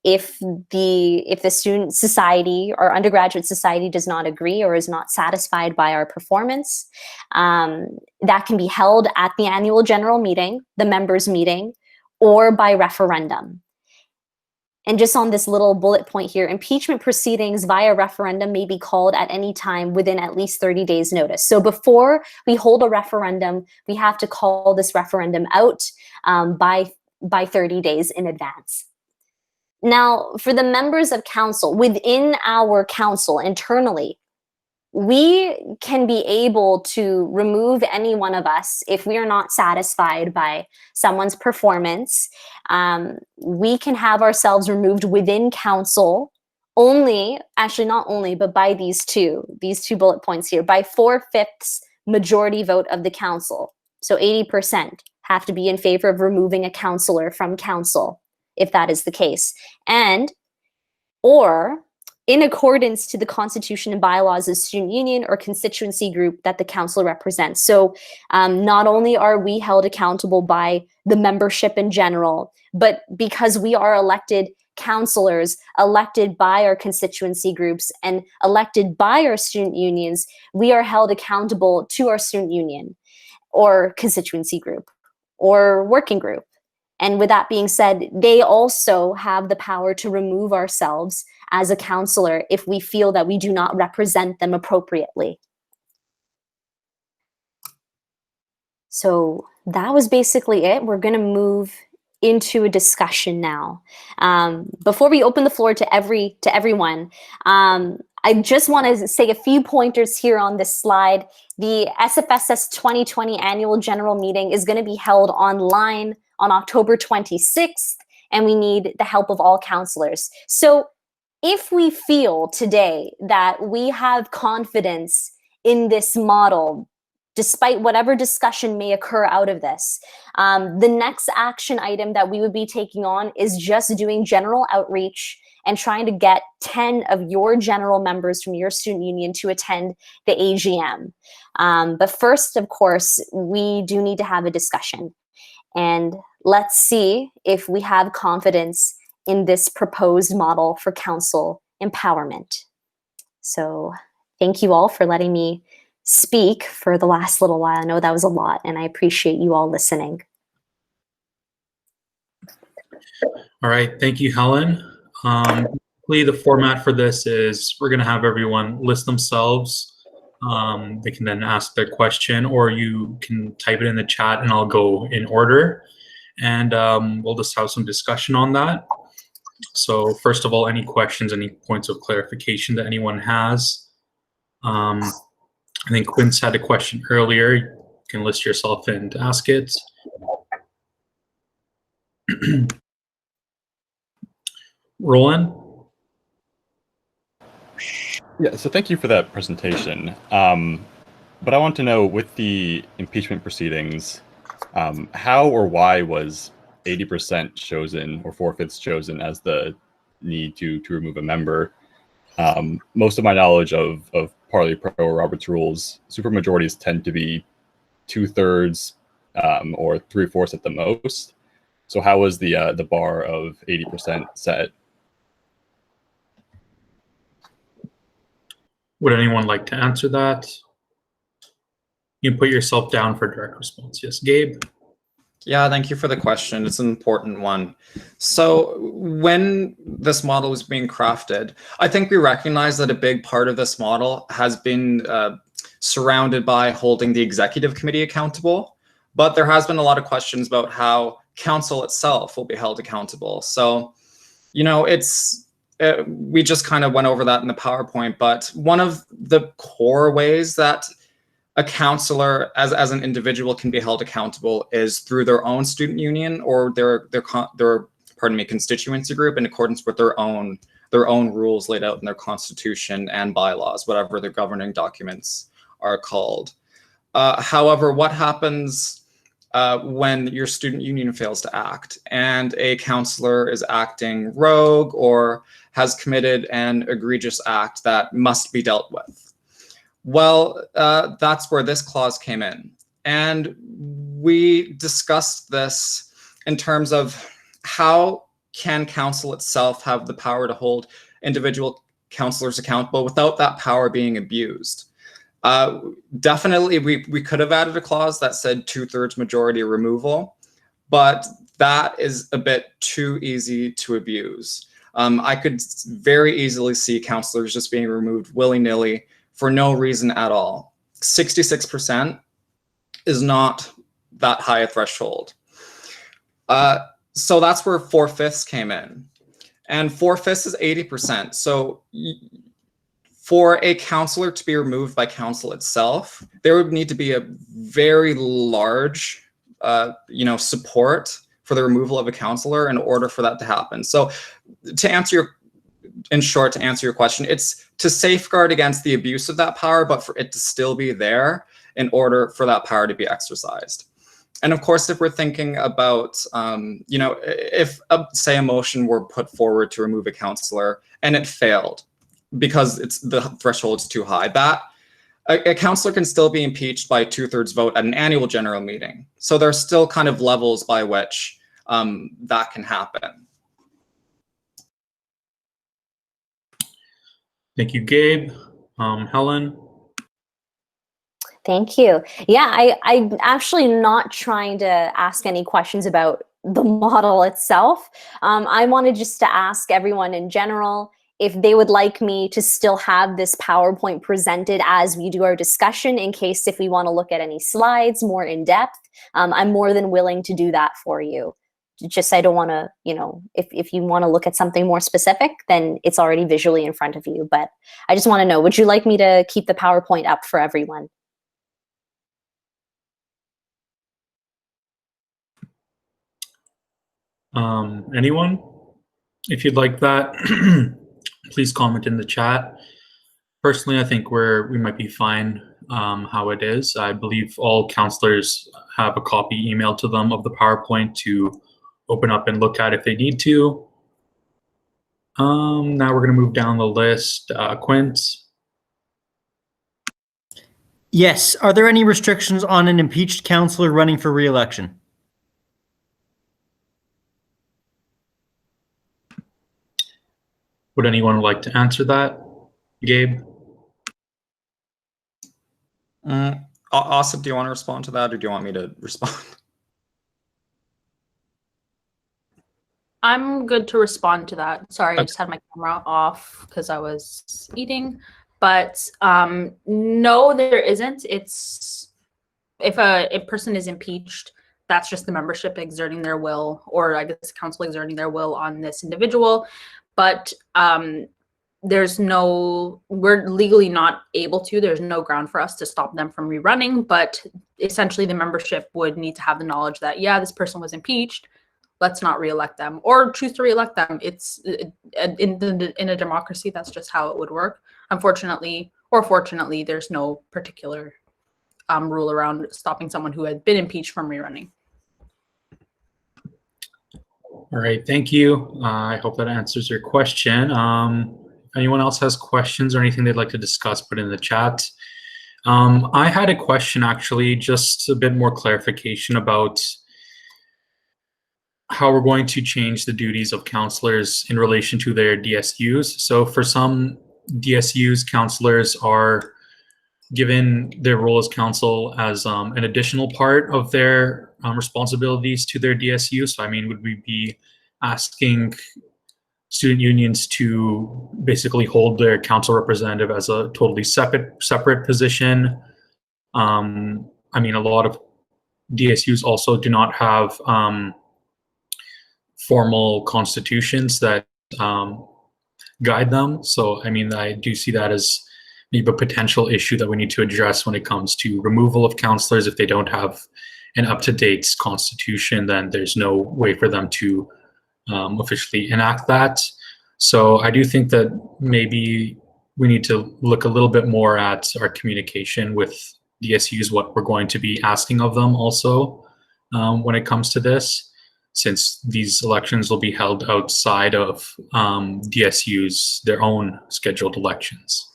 if the student society or undergraduate society does not agree or is not satisfied by our performance. That can be held at the annual general meeting, the members' meeting, or by referendum. And just on this little bullet point here, impeachment proceedings via referendum may be called at any time within at least 30 days notice. So before we hold a referendum, we have to call this referendum out by 30 days in advance. Now, for the members of council, within our council internally, we can be able to remove any one of us if we are not satisfied by someone's performance. We can have ourselves removed within council only, actually not only, but by these two bullet points here, by 4/5 majority vote of the council. So 80% have to be in favor of removing a councillor from council, if that is the case. Or in accordance to the constitution and bylaws of student union or constituency group that the council represents. So not only are we held accountable by the membership in general, but because we are elected councillors, elected by our constituency groups and elected by our student unions, we are held accountable to our student union or constituency group or working group. And with that being said, they also have the power to remove ourselves as a counselor if we feel that we do not represent them appropriately. So that was basically it. We're going to move into a discussion now. Before we open the floor to everyone, I just want to say a few pointers here on this slide. The SFSS 2020 annual general meeting is going to be held online on October 26th, and we need the help of all counselors. So if we feel today that we have confidence in this model, despite whatever discussion may occur out of this, the next action item that we would be taking on is just doing general outreach and trying to get 10 of your general members from your student union to attend the AGM. But first, of course, we do need to have a discussion. And let's see if we have confidence in this proposed model for council empowerment. So thank you all for letting me speak for the last little while. I know that was a lot, and I appreciate you all listening. All right, thank you, Helen. The format for this is we're going to have everyone list themselves. They can then ask their question, or you can type it in the chat and I'll go in order. And we'll just have some discussion on that. So first of all, any questions, any points of clarification that anyone has? I think Quince had a question earlier. You can list yourself and ask it. Roland? Yeah, so thank you for that presentation. But I want to know, with the impeachment proceedings, how or why was 80% chosen or 4/5 chosen as the need to remove a member? Most of my knowledge of partly pro Robert's rules, supermajorities tend to be 2/3 or 3/4 at the most. So how was the bar of 80% set? Would anyone like to answer that? You put yourself down for direct response. Yes, Gabe? Yeah, thank you for the question. It's an important one. So when this model was being crafted, I think we recognize that a big part of this model has been surrounded by holding the executive committee accountable, but there has been a lot of questions about how council itself will be held accountable. So, you know, we just kind of went over that in the PowerPoint, but one of the core ways that a counselor as an individual can be held accountable is through their own student union or their constituency group in accordance with their own rules laid out in their constitution and bylaws, whatever their governing documents are called. However, what happens when your student union fails to act and a counselor is acting rogue or has committed an egregious act that must be dealt with? Well, that's where this clause came in. And we discussed this in terms of how can council itself have the power to hold individual counselors accountable without that power being abused. Definitely, we could have added a clause that said 2/3 majority removal, but that is a bit too easy to abuse. I could very easily see counselors just being removed willy-nilly for no reason at all. 66% is not that high a threshold. So that's where 4/5 came in. And 4/5 is 80%. So for a counselor to be removed by council itself, there would need to be a very large support for the removal of a counselor in order for that to happen. So to answer your question, it's to safeguard against the abuse of that power, but for it to still be there in order for that power to be exercised. And of course, if we're thinking about, if say a motion were put forward to remove a counselor and it failed because the threshold's too high, that a counselor can still be impeached by 2/3 vote at an annual general meeting. So there's still kind of levels by which that can happen. Thank you, Gabe. Helen? Thank you. Yeah, I'm actually not trying to ask any questions about the model itself. I wanted just to ask everyone in general if they would like me to still have this PowerPoint presented as we do our discussion in case if we want to look at any slides more in depth. I'm more than willing to do that for you. Just I don't want to, if you want to look at something more specific, then it's already visually in front of you. But I just want to know, would you like me to keep the PowerPoint up for everyone? Anyone? If you'd like that, please comment in the chat. Personally, I think we might be fine how it is. I believe all counselors have a copy emailed to them of the PowerPoint to open up and look at if they need to. Now we're going to move down the list. Quint? Yes. Are there any restrictions on an impeached counselor running for re-election? Would anyone like to answer that? Gabe? Asif, do you want to respond to that or do you want me to respond? I'm good to respond to that. Sorry, I just had my camera off because I was eating. But no, there isn't. It's if a person is impeached, that's just the membership exerting their will, or I guess council exerting their will on this individual. But we're legally not able to. There's no ground for us to stop them from rerunning. But essentially, the membership would need to have the knowledge that, yeah, this person was impeached. Let's not reelect them or choose to reelect them. It's in a democracy, that's just how it would work. Unfortunately, or fortunately, there's no particular rule around stopping someone who had been impeached from rerunning. All right, thank you. I hope that answers your question. If If anyone else has questions or anything they'd like to discuss, put it in the chat. I had a question, actually, just a bit more clarification about how we're going to change the duties of counselors in relation to their DSUs. So for some DSUs, counselors are given their role as counsel as an additional part of their responsibilities to their DSU. So I mean, would we be asking student unions to basically hold their council representative as a totally separate position? I mean, a lot of DSUs also do not have formal constitutions that guide them. So, I mean, I do see that as maybe a potential issue that we need to address when it comes to removal of counselors. If they don't have an up-to-date constitution, then there's no way for them to officially enact that. So I do think that maybe we need to look a little bit more at our communication with DSUs, what we're going to be asking of them also when it comes to this, since these elections will be held outside of DSUs, their own scheduled elections.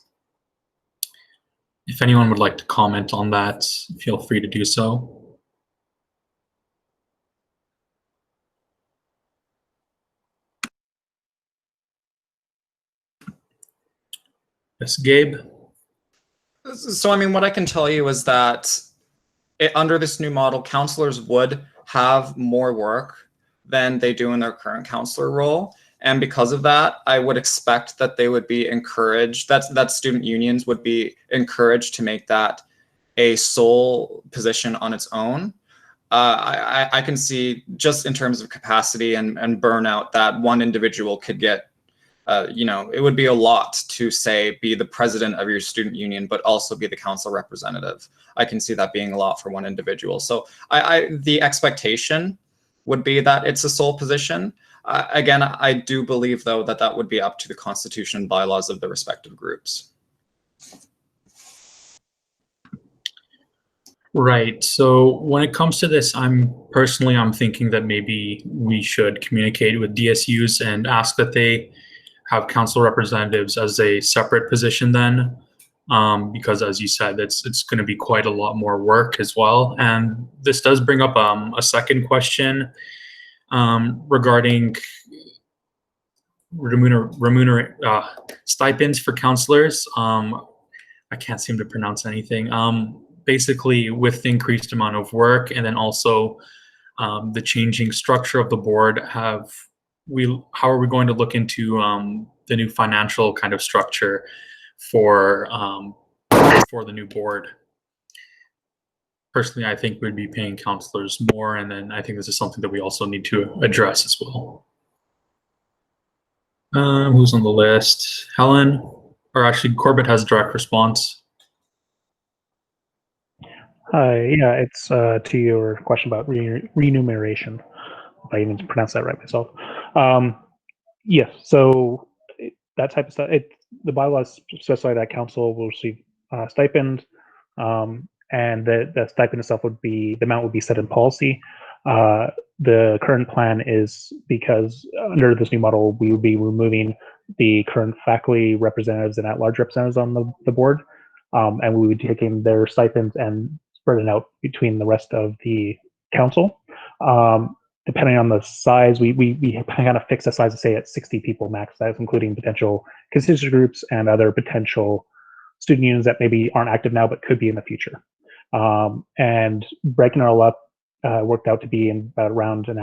If anyone would like to comment on that, feel free to do so. Yes, Gabe? So, I mean, what I can tell you is that under this new model, counselors would have more work than they do in their current counselor role. And because of that, I would expect that they would be encouraged, that student unions would be encouraged to make that a sole position on its own. I can see, just in terms of capacity and burnout, that one individual could get, you know, it would be a lot to say be the president of your student union, but also be the council representative. I can see that being a lot for one individual. So the expectation would be that it's a sole position. Again, I do believe, though, that that would be up to the constitution and bylaws of the respective groups. Right. So when it comes to this, I'm thinking that maybe we should communicate with DSUs and ask that they have council representatives as a separate position then, because as you said, it's going to be quite a lot more work as well. And this does bring up a second question regarding stipends for counselors. I can't seem to pronounce anything. Basically, with the increased amount of work and then also the changing structure of the board, how are we going to look into the new financial kind of structure for the new board? Personally, I think we'd be paying counselors more, and then I think this is something that we also need to address as well. Who's on the list? Helen, or actually Corbett has a direct response. Yeah, it's to your question about remuneration, if I even pronounce that right myself. Yes, so that type of stuff, the bylaws specify that council will receive stipend, and the stipend itself the amount would be set in policy. The current plan is, because under this new model, we would be removing the current faculty representatives and at-large representatives on the board, and we would be taking their stipends and spreading out between the rest of the council. Depending on the size, we kind of fix the size to say at 60 people max. That's including potential constituency groups and other potential student unions that maybe aren't active now but could be in the future. And breaking it all up worked out to be in about around an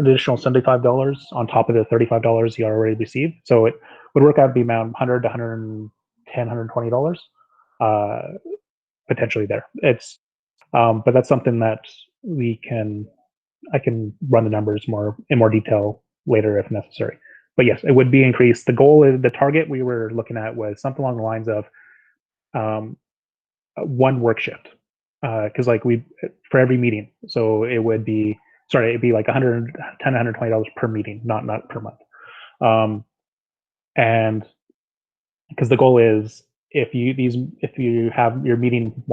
additional $75 on top of the $35 you already received. So it would work out to be around $100 to $110, $120 potentially there. It's but that's something that I can run the numbers in more detail later if necessary. But yes, it would be increased. The goal is, the target we were looking at was something along the lines of one work shift, because like for every meeting. So it'd be like $110, $120 per meeting, not per month. And because the goal is, if you have your meeting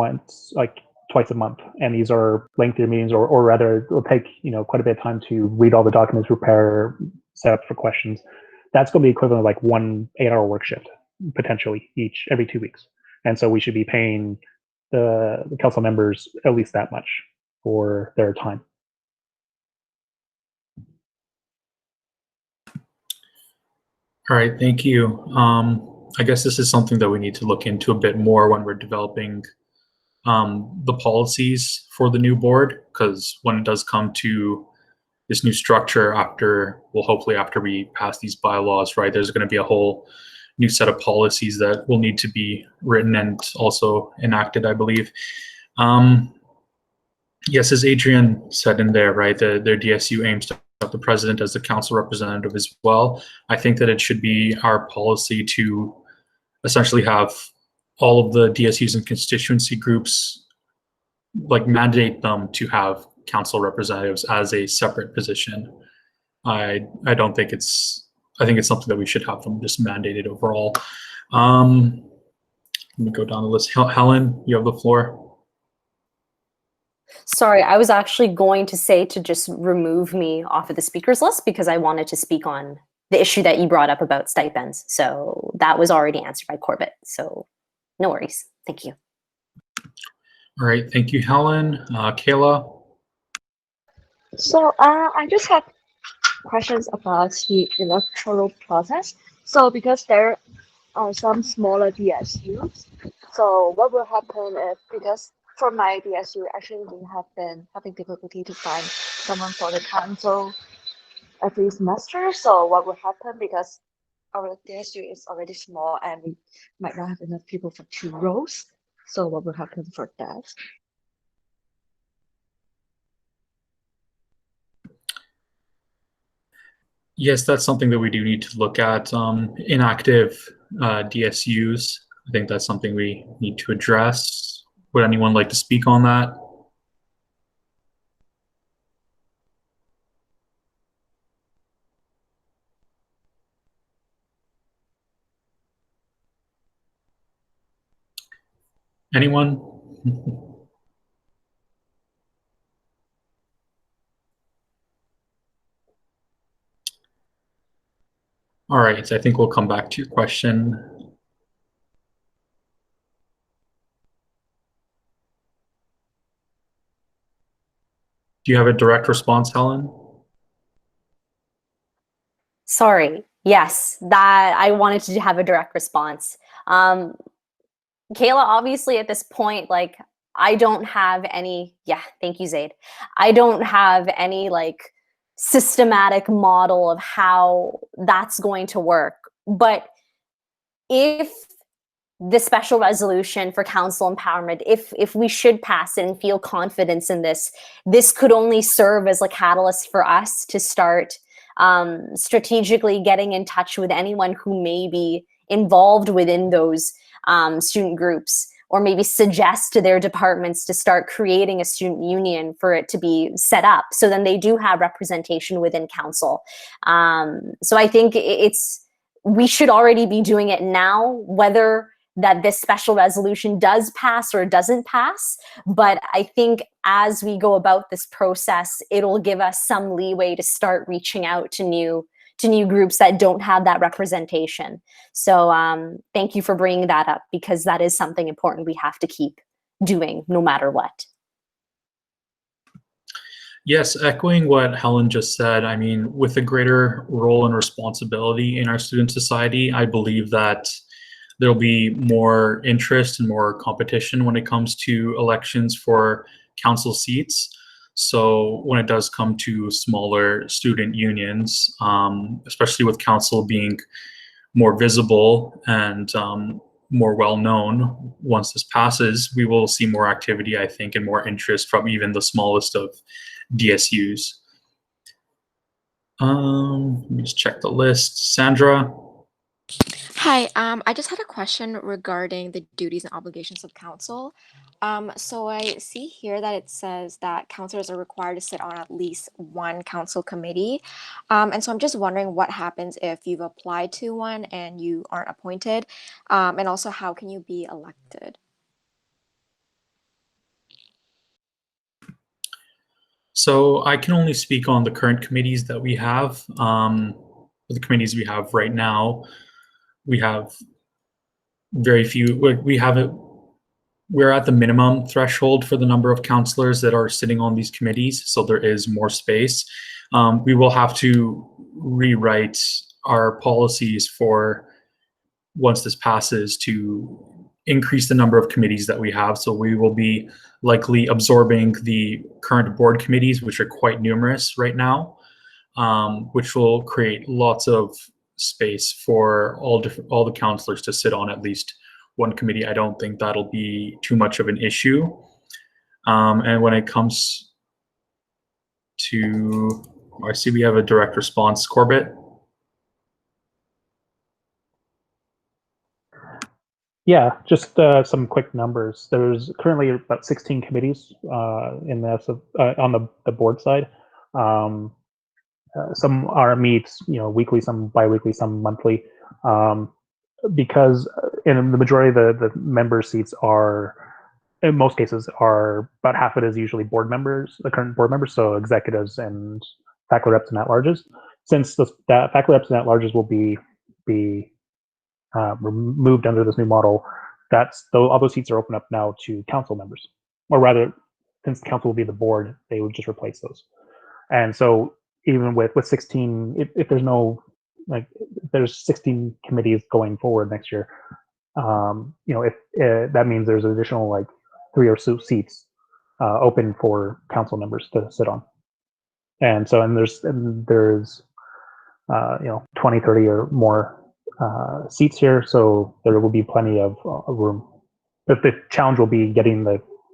twice a month, and these are lengthier meetings, or rather it'll take quite a bit of time to read all the documents, prepare, set up for questions, that's going to be equivalent of like 1 8-hour work shift potentially every 2 weeks. And so we should be paying the council members at least that much for their time. All right, thank you. I guess this is something that we need to look into a bit more when we're developing the policies for the new board, because when it does come to this new structure hopefully after we pass these bylaws, right, there's going to be a whole new set of policies that will need to be written and also enacted, I believe. Yes, as Adrian said in there, right, their DSU aims to have the president as the council representative as well. I think that it should be our policy to essentially have all of the DSUs and constituency groups, like, mandate them to have council representatives as a separate position. I don't think I think it's something that we should have them just mandated overall. Let me go down the list. Helen, you have the floor. Sorry, I was actually going to say to just remove me off of the speakers list because I wanted to speak on the issue that you brought up about stipends. So that was already answered by Corbett. So no worries. Thank you. All right, thank you, Helen. Kayla? So I just have questions about the electoral process. So because there are some smaller DSUs, so what will happen if, because for my DSU, actually we have been having difficulty to find someone for the council every semester. So what will happen, because our DSU is already small and we might not have enough people for 2 roles. So what will happen for that? Yes, that's something that we do need to look at. Inactive DSUs, I think that's something we need to address. Would anyone like to speak on that? Anyone? All right, I think we'll come back to your question. Do you have a direct response, Helen? Sorry. Yes, that I wanted to have a direct response. Kayla, obviously at this point, like, I don't have any, thank you, Zaid. I don't have any like systematic model of how that's going to work. But if the special resolution for council empowerment, if we should pass it and feel confidence in this, this could only serve as a catalyst for us to start strategically getting in touch with anyone who may be involved within those student groups, or maybe suggest to their departments to start creating a student union for it to be set up, so then they do have representation within council. So I think we should already be doing it now, whether that this special resolution does pass or doesn't pass. But I think as we go about this process, it'll give us some leeway to start reaching out to new groups that don't have that representation. So thank you for bringing that up, because that is something important we have to keep doing no matter what. Yes, echoing what Helen just said, I mean, with a greater role and responsibility in our student society, I believe that there'll be more interest and more competition when it comes to elections for council seats. So when it does come to smaller student unions, especially with council being more visible and more well-known, once this passes, we will see more activity, I think, and more interest from even the smallest of DSUs. Let me just check the list. Sandra? Hi, I just had a question regarding the duties and obligations of council. So I see here that it says that councilors are required to sit on at least one council committee. And so I'm just wondering what happens if you've applied to one and you aren't appointed, and also how can you be elected? So I can only speak on the current committees that we have. with the committees we have right now, we have very few. We're at the minimum threshold for the number of counselors that are sitting on these committees, so there is more space. We will have to rewrite our policies for, once this passes, to increase the number of committees that we have. So we will be likely absorbing the current board committees, which are quite numerous right now, which will create lots of space for all the counselors to sit on at least one committee. I don't think that'll be too much of an issue. And when it comes to, I see we have a direct response. Corbett? Yeah, just some quick numbers. There's currently about 16 committees in on the board side. Some are meets, weekly, some bi-weekly, some monthly. Because in the majority of the member seats are, in most cases, are about half of it is usually board members, the current board members, so executives and faculty reps and at-larges. Since that faculty reps and at-larges will be removed under this new model, all those seats are open up now to council members, or rather, since the council will be the board, they would just replace those. And so even with 16, if there's no, like, there's 16 committees going forward next year, if that means there's an additional like 3 or so seats open for council members to sit on. And so, there's 20, 30 or more seats here, so there will be plenty of room. But the challenge will be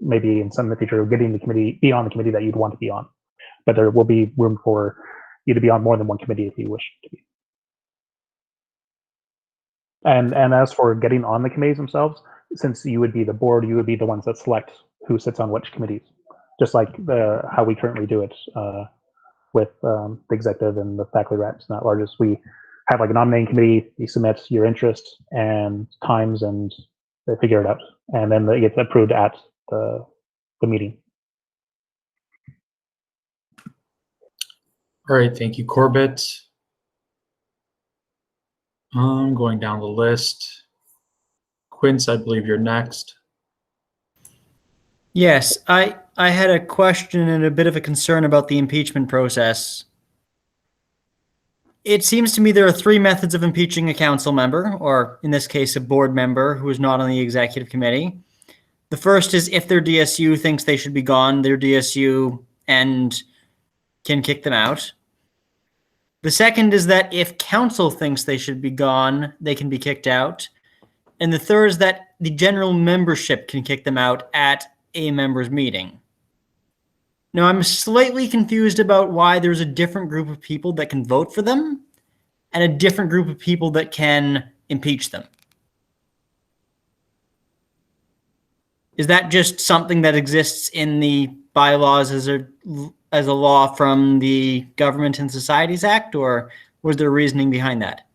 maybe in some of the future, getting the committee, be on the committee that you'd want to be on. But there will be room for you to be on more than one committee if you wish to be. And as for getting on the committees themselves, since you would be the board, you would be the ones that select who sits on which committees, just like how we currently do it with the executive and the faculty reps and at-larges. We have like a nominating committee, you submit your interest and times, and they figure it out. And then it gets approved at the meeting. All right, thank you, Corbett. I'm going down the list. Quince, I believe you're next. Yes, I had a question and a bit of a concern about the impeachment process. It seems to me there are 3 methods of impeaching a council member, or in this case, a board member who is not on the executive committee. The first is if their DSU thinks they should be gone, their DSU and can kick them out. The second is that if council thinks they should be gone, they can be kicked out. And the third is that the general membership can kick them out at a members' meeting. Now, I'm slightly confused about why there's a different group of people that can vote for them and a different group of people that can impeach them. Is that just something that exists in the bylaws as a law from the Government and Societies Act, or was there reasoning behind that?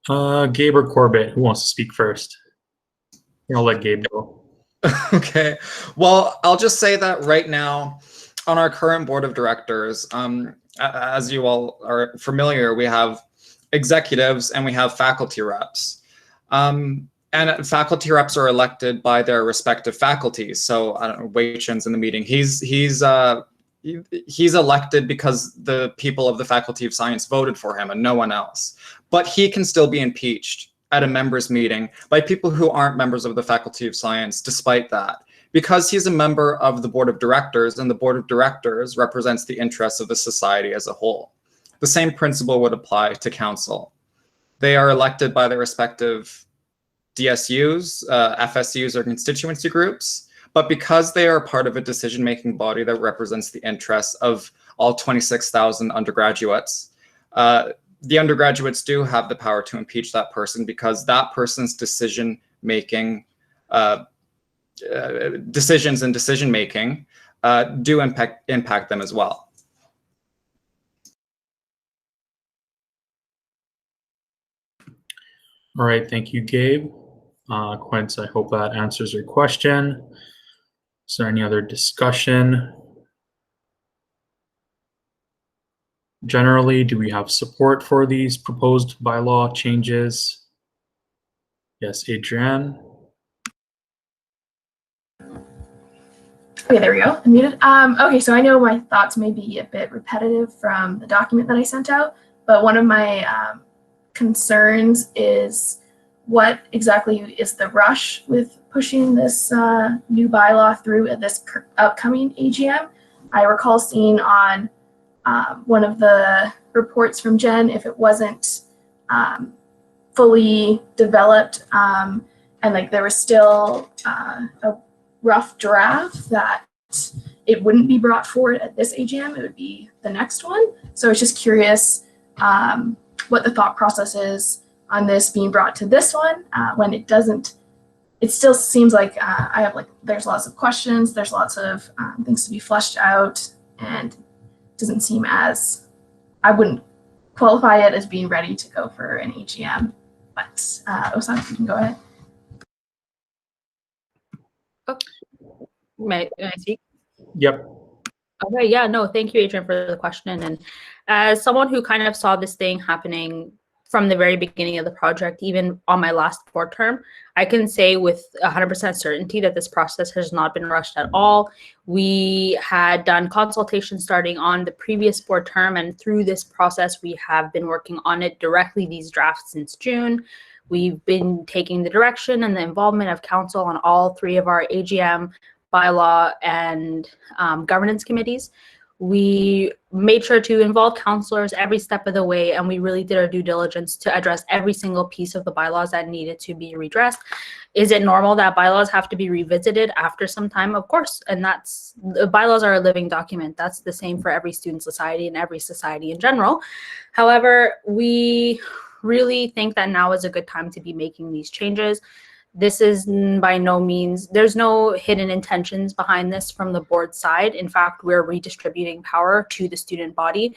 Gabe or Corbett, who wants to speak first? I'll let Gabe go. Okay. Well, I'll just say that right now, on our current board of directors, as you all are familiar, we have executives and we have faculty reps. And faculty reps are elected by their respective faculties. So I don't know, Wei Chen's in the meeting. He's elected because the people of the Faculty of Science voted for him and no one else. But he can still be impeached at a members' meeting by people who aren't members of the Faculty of Science, despite that, because he's a member of the board of directors, and the board of directors represents the interests of the society as a whole. The same principle would apply to council. They are elected by their respective DSUs, FSUs, or constituency groups, but because they are part of a decision-making body that represents the interests of all 26,000 undergraduates, the undergraduates do have the power to impeach that person because that person's decision-making, decisions and decision-making do impact them as well. All right, thank you, Gabe. Quince, I hope that answers your question. Is there any other discussion? generally? Do we have support for these proposed bylaw changes? Yes, Adrienne. Okay, there we go. Unmuted. Okay, so I know my thoughts may be a bit repetitive from the document that I sent out, but one of my concerns is what exactly is the rush with pushing this new bylaw through at this upcoming AGM. I recall seeing on one of the reports from Jen, if it wasn't fully developed and like there was still a rough draft, that it wouldn't be brought forward at this AGM, it would be the next one. So I was just curious what the thought process is on this being brought to this one when it doesn't, it still seems like there's lots of questions, there's lots of things to be fleshed out, and it doesn't seem as, I wouldn't qualify it as being ready to go for an AGM, but Osam, you can go ahead. May I speak? Yep. Okay, yeah, no, thank you, Adrian, for the question. And as someone who kind of saw this thing happening from the very beginning of the project, even on my last board term, I can say with 100% certainty that this process has not been rushed at all. We had done consultation starting on the previous board term, and through this process, we have been working on it directly, these drafts, since June. We've been taking the direction and the involvement of council on all three of our AGM, bylaw, and governance committees. We made sure to involve counselors every step of the way, and we really did our due diligence to address every single piece of the bylaws that needed to be redressed. Is it normal that bylaws have to be revisited after some time? Of course, and that's, the bylaws are a living document. That's the same for every student society and every society in general. However, we really think that now is a good time to be making these changes. This is by no means, there's no hidden intentions behind this from the board side. In fact, we're redistributing power to the student body.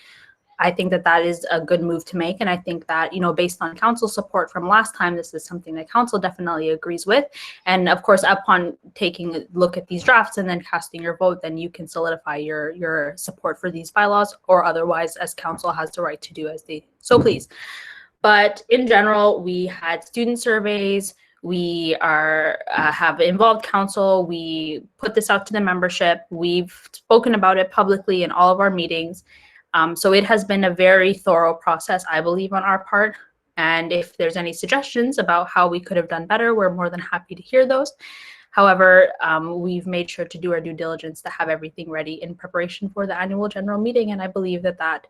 I think that that is a good move to make. And I think that, you know, based on council support from last time, this is something that council definitely agrees with. And of course, upon taking a look at these drafts and then casting your vote, then you can solidify your support for these bylaws, or otherwise, as council has the right to do as they so please. But in general, we had student surveys. We have involved council. We put this out to the membership. We've spoken about it publicly in all of our meetings. So it has been a very thorough process, I believe, on our part. And if there's any suggestions about how we could have done better, we're more than happy to hear those. However, we've made sure to do our due diligence to have everything ready in preparation for the annual general meeting. And I believe that that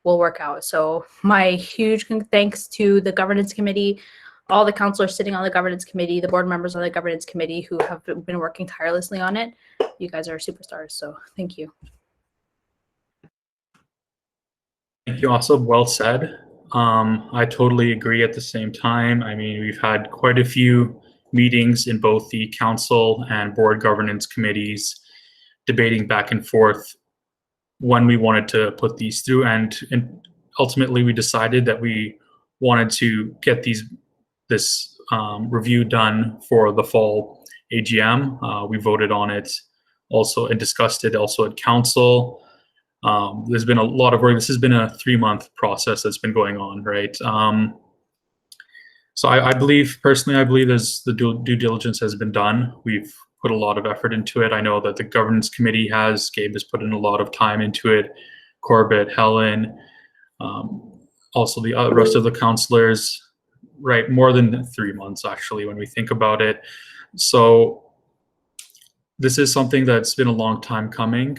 will work out. So my huge thanks to the governance committee, all the counselors sitting on the governance committee, the board members on the governance committee who have been working tirelessly on it. You guys are superstars, so thank you. Thank you, also well said. I totally agree at the same time. I mean, we've had quite a few meetings in both the council and board governance committees debating back and forth when we wanted to put these through, and ultimately we decided that we wanted to get this review done for the fall AGM. We voted on it also and discussed it also at council. There's been a lot of work. This has been a 3-month process that's been going on, right? So I believe, personally, I believe the due diligence has been done. We've put a lot of effort into it. I know that the governance committee has, Gabe has put in a lot of time into it, Corbett, Helen, also the rest of the counselors, right? More than 3 months, actually, when we think about it. So this is something that's been a long time coming.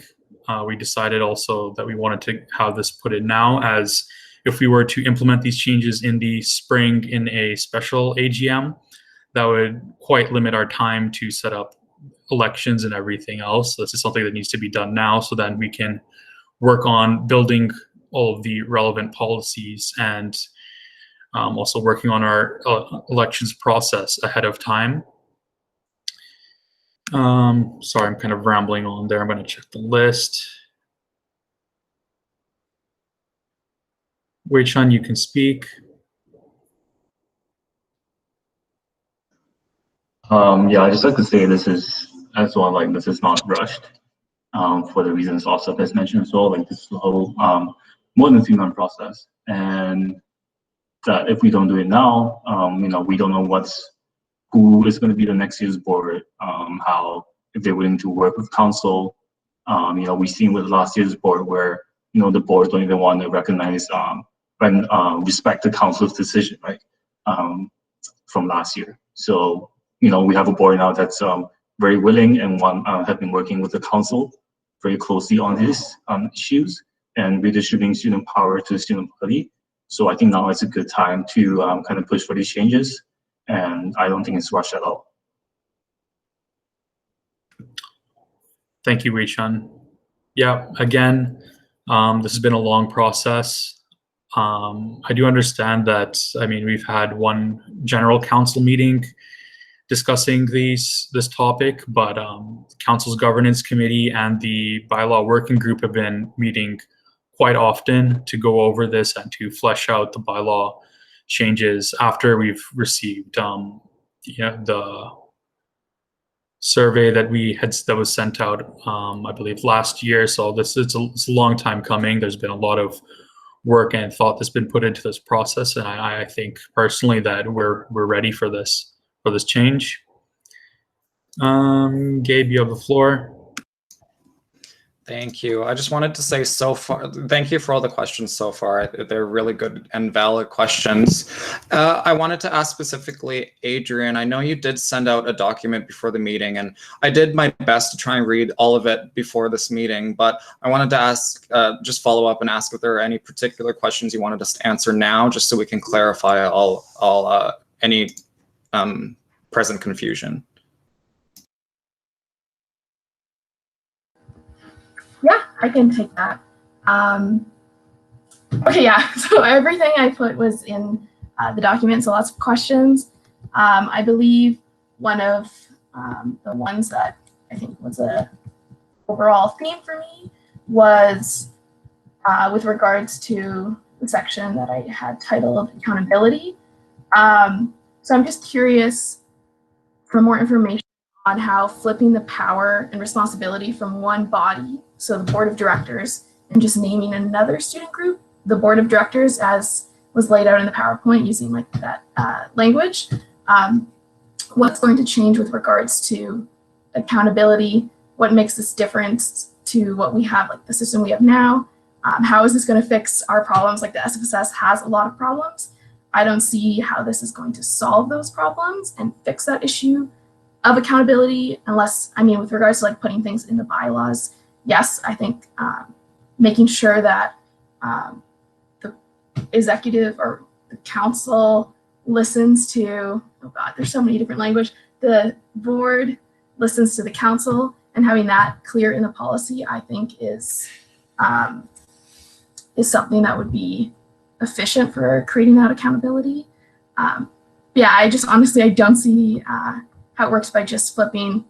We decided also that we wanted to have this put in now, as if we were to implement these changes in the spring in a special AGM, that would quite limit our time to set up elections and everything else. This is something that needs to be done now, so then we can work on building all of the relevant policies and also working on our elections process ahead of time. Sorry, I'm kind of rambling on there. I'm going to check the list. Wei-Chun, you can speak. Yeah, I just like to say this is as well, like this is not rushed for the reasons also has mentioned as well. Like this whole more than 3-month process, and that if we don't do it now, we don't know who is going to be the next year's board, how, if they're willing to work with council. We've seen with last year's board where, the boards don't even want to recognize and respect the council's decision, right, from last year. So, we have a board now that's very willing and have been working with the council very closely on these issues and redistributing student power to the student body. So I think now is a good time to kind of push for these changes, and I don't think it's rushed at all. Thank you, Wei-Chun. Yeah, again, this has been a long process. I do understand that, we've had one general council meeting discussing this topic, but council's governance committee and the bylaw working group have been meeting quite often to go over this and to flesh out the bylaw changes after we've received the survey that was sent out, I believe last year. So it's a long time coming. There's been a lot of work and thought that's been put into this process, and I think personally that we're ready for this change. Gabe, you have the floor. Thank you. I just wanted to say so far, thank you for all the questions so far. They're really good and valid questions. I wanted to ask specifically, Adrian, I know you did send out a document before the meeting, and I did my best to try and read all of it before this meeting, but I wanted to ask, just follow up and ask if there are any particular questions you wanted us to answer now, just so we can clarify any present confusion. Yeah, I can take that. Okay, yeah, so everything I put was in the document, so lots of questions. I believe one of the ones that I think was a overall theme for me was with regards to the section that I had titled accountability. So I'm just curious for more information on how flipping the power and responsibility from one body, so the board of directors, and just naming another student group, the board of directors, as was laid out in the PowerPoint using like that language, what's going to change with regards to accountability, what makes this different to what we have, like the system we have now, how is this going to fix our problems? Like the SFSS has a lot of problems. I don't see how this is going to solve those problems and fix that issue of accountability unless, with regards to like putting things in the bylaws, yes, I think making sure that the executive or the council listens to, oh God, there's so many different language, the board listens to the council, and having that clear in the policy, I think is something that would be efficient for creating that accountability. Yeah, I just honestly, I don't see how it works by just flipping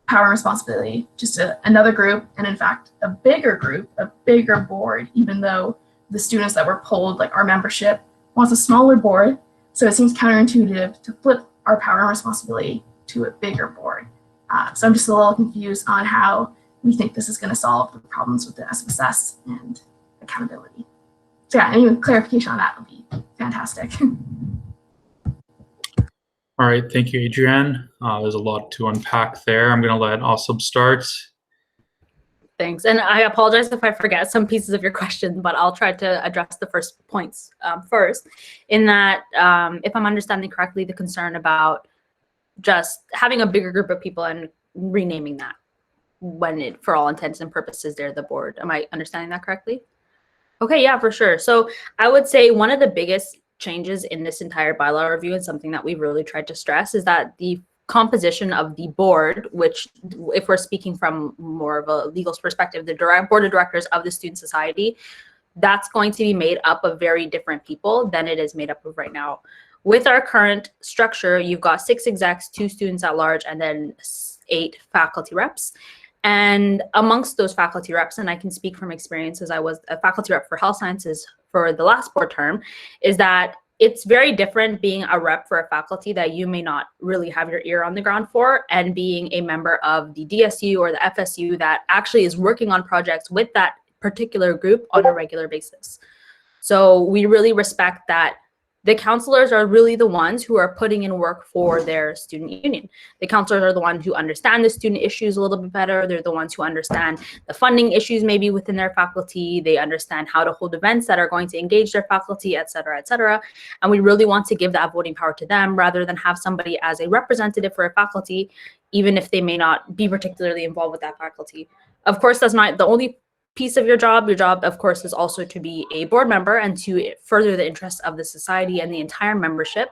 power and responsibility just to another group, and in fact a bigger group, a bigger board, even though the students that were polled, like our membership, wants a smaller board. So it seems counterintuitive to flip our power and responsibility to a bigger board. So I'm just a little confused on how we think this is going to solve the problems with the SFSS and accountability. So yeah, any clarification on that would be fantastic. All right, thank you, Adrienne. There's a lot to unpack there. I'm going to let Asub start. Thanks, and I apologize if I forget some pieces of your question, but I'll try to address the first points first. In that, if I'm understanding correctly, the concern about just having a bigger group of people and renaming that when it, for all intents and purposes, they're the board. Am I understanding that correctly? Okay, yeah, for sure. So I would say one of the biggest changes in this entire bylaw review, and something that we've really tried to stress, is that the composition of the board, which if we're speaking from more of a legal perspective, the board of directors of the Student Society, that's going to be made up of very different people than it is made up of right now. With our current structure, you've got 6 execs, 2 students at large, and then 8 faculty reps. And amongst those faculty reps, and I can speak from experience as I was a faculty rep for health sciences for the last board term, is that it's very different being a rep for a faculty that you may not really have your ear on the ground for, and being a member of the DSU or the FSU that actually is working on projects with that particular group on a regular basis. So we really respect that the counselors are really the ones who are putting in work for their student union. The counselors are the ones who understand the student issues a little bit better. They're the ones who understand the funding issues maybe within their faculty. They understand how to hold events that are going to engage their faculty, et cetera, et cetera. And we really want to give that voting power to them rather than have somebody as a representative for a faculty, even if they may not be particularly involved with that faculty. Of course, that's not the only piece of your job. Your job, of course, is also to be a board member and to further the interests of the society and the entire membership.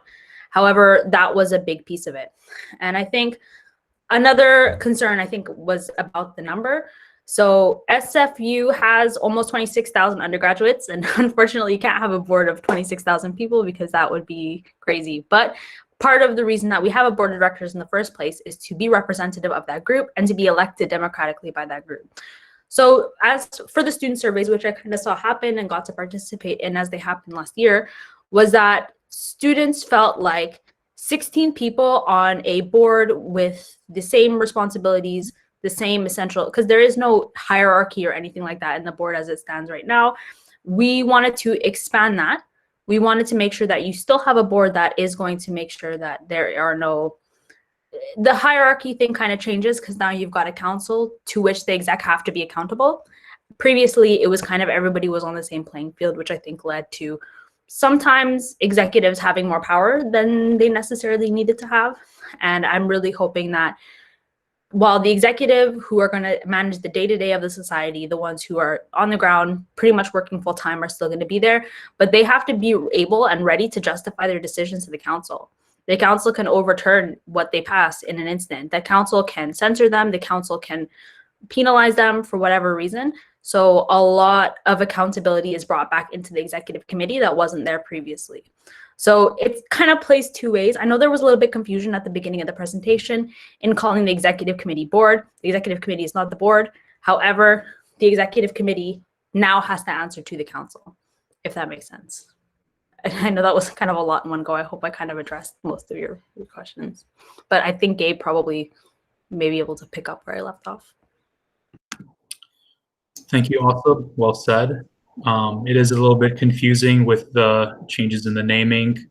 However, that was a big piece of it. And I think another concern, I think, was about the number. So SFU has almost 26,000 undergraduates, and unfortunately, you can't have a board of 26,000 people because that would be crazy. But part of the reason that we have a board of directors in the first place is to be representative of that group and to be elected democratically by that group. So as for the student surveys, which I kind of saw happen and got to participate in as they happened last year, was that students felt like 16 people on a board with the same responsibilities, the same essential, because there is no hierarchy or anything like that in the board as it stands right now. We wanted to expand that. We wanted to make sure that you still have a board that is going to make sure that there are no, the hierarchy thing kind of changes because now you've got a council to which the exec have to be accountable. Previously, it was kind of everybody was on the same playing field, which I think led to sometimes executives having more power than they necessarily needed to have. And I'm really hoping that while the executive who are going to manage the day-to-day of the society, the ones who are on the ground pretty much working full-time are still going to be there, but they have to be able and ready to justify their decisions to the council. The council can overturn what they pass in an instant. The council can censor them. The council can penalize them for whatever reason. So a lot of accountability is brought back into the executive committee that wasn't there previously. So it kind of plays two ways. I know there was a little bit confusion at the beginning of the presentation in calling the executive committee board. The executive committee is not the board. However, the executive committee now has to answer to the council, if that makes sense. I know that was kind of a lot in one go. I hope I kind of addressed most of your questions. But I think Gabe probably may be able to pick up where I left off. Thank you, also. Well said. It is a little bit confusing with the changes in the naming,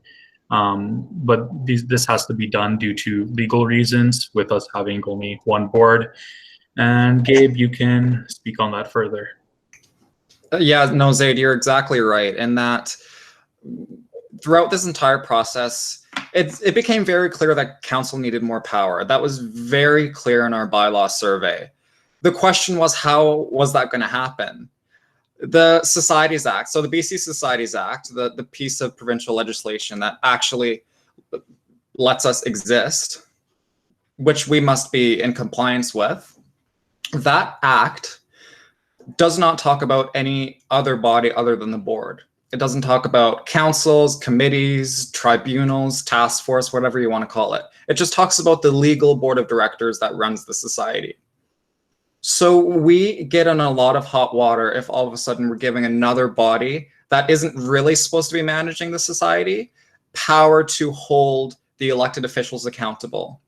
but this has to be done due to legal reasons with us having only one board. And Gabe, you can speak on that further. Yeah, no, Zaid, you're exactly right in that throughout this entire process, it became very clear that council needed more power. That was very clear in our bylaw survey. The question was, how was that going to happen? The Societies Act, so the BC Societies Act, the piece of provincial legislation that actually lets us exist, which we must be in compliance with, that act does not talk about any other body other than the board. It doesn't talk about councils, committees, tribunals, task force, whatever you want to call it. It just talks about the legal board of directors that runs the society. So we get in a lot of hot water if all of a sudden we're giving another body that isn't really supposed to be managing the society power to hold the elected officials accountable.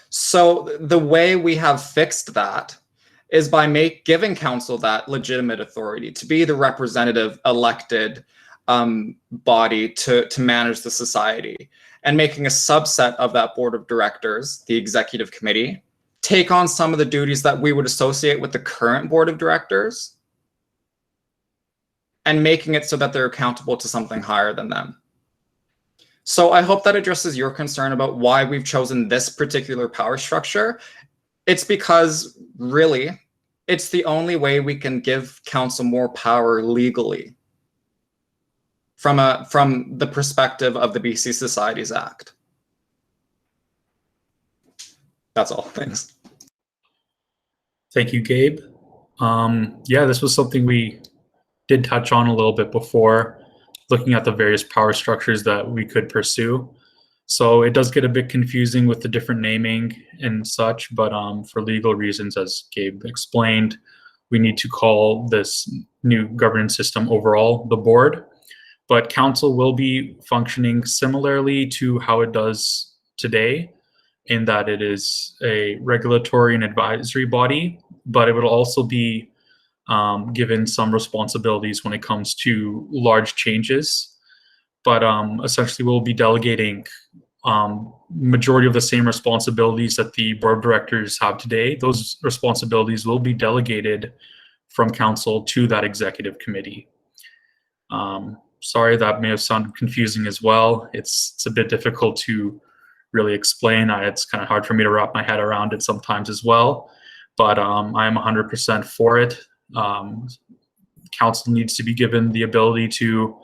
So the way we have fixed that is by giving council that legitimate authority to be the representative elected body to manage the society, and making a subset of that board of directors, the executive committee, take on some of the duties that we would associate with the current board of directors, and making it so that they're accountable to something higher than them. So I hope that addresses your concern about why we've chosen this particular power structure. It's because really, it's the only way we can give council more power legally from the perspective of the BC Societies Act. That's all. Thanks. Thank you, Gabe. Yeah, this was something we did touch on a little bit before, looking at the various power structures that we could pursue. So it does get a bit confusing with the different naming and such, but for legal reasons, as Gabe explained, we need to call this new governance system overall the board. But council will be functioning similarly to how it does today, in that it is a regulatory and advisory body but it will also be given some responsibilities when it comes to large changes. But essentially, we'll be delegating majority of the same responsibilities that the board of directors have today. Those responsibilities will be delegated from council to that executive committee. Sorry, that may have sounded confusing as well. It's a bit difficult to really explain. It's kind of hard for me to wrap my head around it sometimes as well, but I'm 100% for it. Council needs to be given the ability to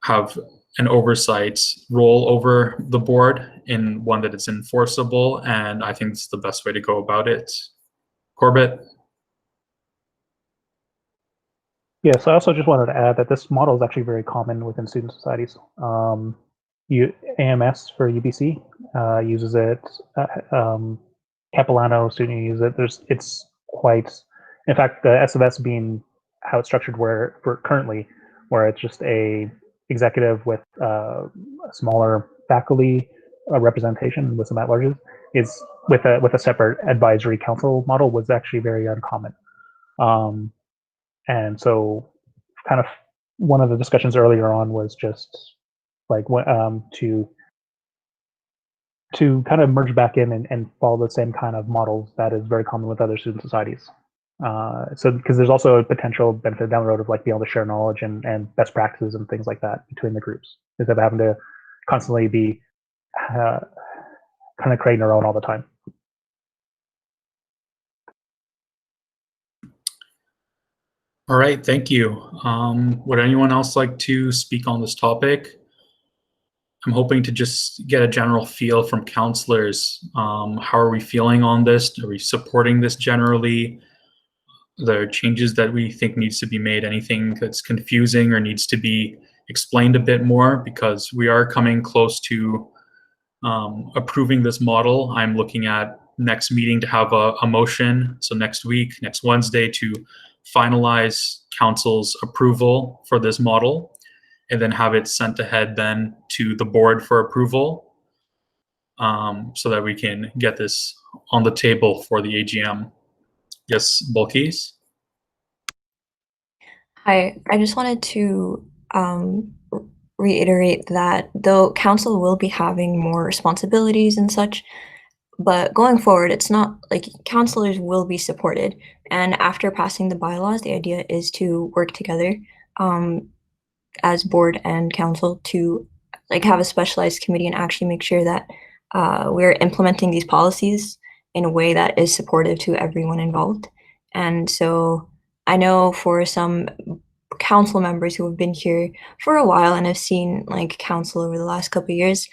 have an oversight role over the board in one that is enforceable, and I think it's the best way to go about it. Corbett? Yes, I also just wanted to add that this model is actually very common within student societies. AMS for UBC uses it. Capilano student uses it. It's quite, in fact, the SFSS being how it's structured currently, where it's just a executive with a smaller faculty representation with some at-larges, is with a separate advisory council model was actually very uncommon. And so kind of one of the discussions earlier on was just like to kind of merge back in and follow the same kind of models that is very common with other student societies. So because there's also a potential benefit down the road of like being able to share knowledge and best practices and things like that between the groups, instead of having to constantly be kind of creating our own all the time. All right, thank you. Would anyone else like to speak on this topic? I'm hoping to just get a general feel from counselors. How are we feeling on this? Are we supporting this generally? Are there changes that we think needs to be made? Anything that's confusing or needs to be explained a bit more? Because we are coming close to approving this model. I'm looking at next meeting to have a motion. So next week, next Wednesday, to finalize council's approval for this model, and then have it sent ahead then to the board for approval, so that we can get this on the table for the AGM. Yes, Balkis? Hi, I just wanted to reiterate that though council will be having more responsibilities and such, but going forward, it's not like counselors will be supported. And after passing the bylaws, the idea is to work together as board and council to like have a specialized committee and actually make sure that we're implementing these policies in a way that is supportive to everyone involved. And so I know for some council members who have been here for a while and have seen like council over the last couple of years,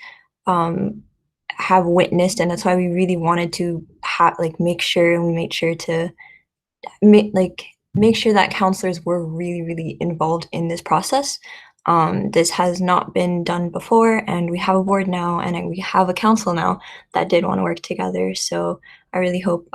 have witnessed, and that's why we really wanted to make sure, and we made sure to make sure that counselors were really involved in this process. This has not been done before, and we have a board now, and we have a council now that did want to work together. So I really hope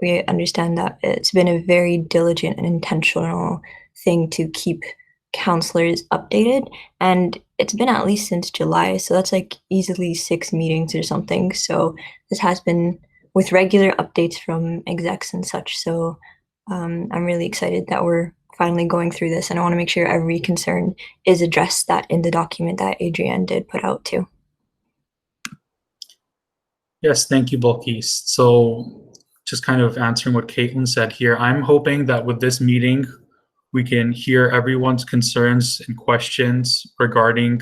we understand that it's been a very diligent and intentional thing to keep counselors updated, and it's been at least since July, so that's like easily 6 meetings or something. So this has been with regular updates from execs and such. So I'm really excited that we're finally going through this, and I want to make sure every concern is addressed that in the document that Adrienne did put out too. Yes, thank you, Balkis. So just kind of answering what Caitlin said here, I'm hoping that with this meeting, we can hear everyone's concerns and questions regarding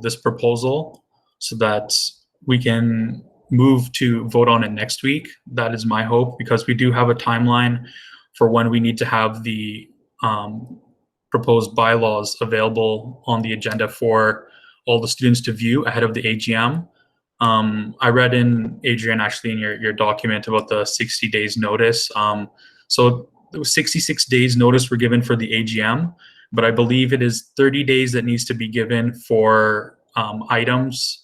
this proposal so that we can move to vote on it next week. That is my hope, because we do have a timeline for when we need to have the proposed bylaws available on the agenda for all the students to view ahead of the AGM. I read in, Adrienne, actually in your document about the 60 days notice. So 66 days notice were given for the AGM, but I believe it is 30 days that needs to be given for items.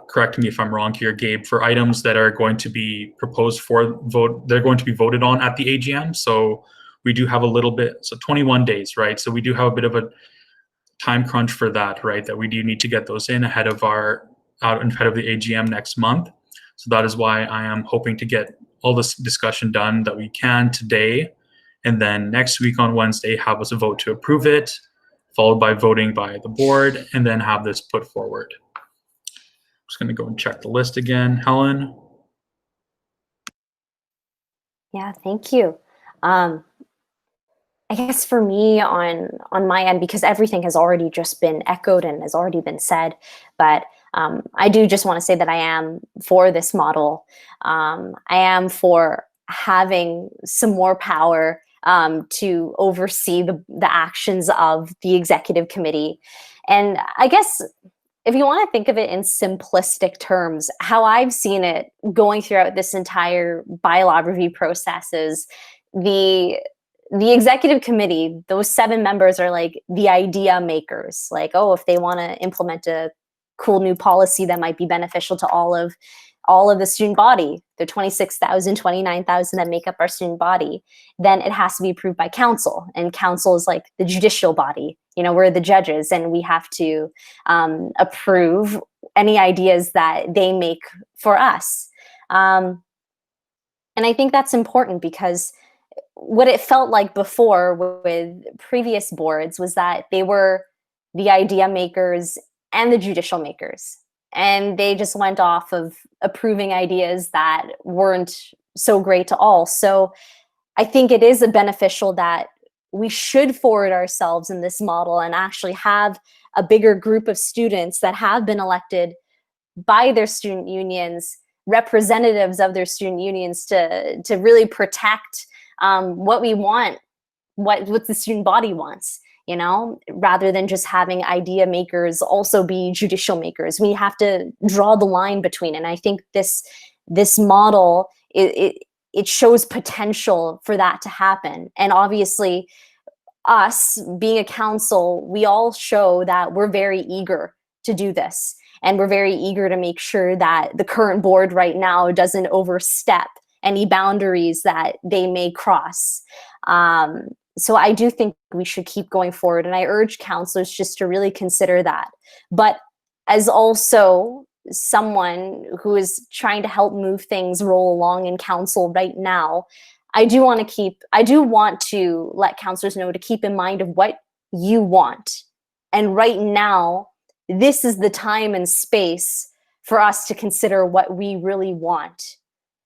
Correct me if I'm wrong here, Gabe, for items that are going to be proposed for vote, they're going to be voted on at the AGM. So we do have a little bit, so 21 days, right? So we do have a bit of a time crunch for that, right? That we do need to get those in ahead of the AGM next month. So that is why I am hoping to get all this discussion done that we can today, and then next week on Wednesday have us vote to approve it, followed by voting by the board, and then have this put forward. I'm just going to go and check the list again. Helen? Yeah, thank you. I guess for me on my end, because everything has already just been echoed and has already been said, but I do just want to say that I am for this model. I am for having some more power to oversee the actions of the executive committee. And I guess if you want to think of it in simplistic terms, how I've seen it going throughout this entire bylaw review process is the executive committee, those 7 members are like the idea makers. Like, oh, if they want to implement a cool new policy that might be beneficial to all of the student body, the 26,000, 29,000 that make up our student body, then it has to be approved by council. And council is like the judicial body. You know, we're the judges, and we have to approve any ideas that they make for us. And I think that's important, because what it felt like before with previous boards was that they were the idea makers and the judicial makers. And they just went off of approving ideas that weren't so great to all. So I think it is beneficial that we should forward ourselves in this model and actually have a bigger group of students that have been elected by their student unions, representatives of their student unions, to really protect what we want, what the student body wants, you know, rather than just having idea makers also be judicial makers. We have to draw the line between it. And I think this model, it shows potential for that to happen. And obviously, us being a council, we all show that we're very eager to do this. And we're very eager to make sure that the current board right now doesn't overstep any boundaries that they may cross. So I do think we should keep going forward. And I urge councilors just to really consider that. But as also someone who is trying to help move things roll along in council right now, I do want to let councilors know to keep in mind of what you want. And right now, this is the time and space for us to consider what we really want.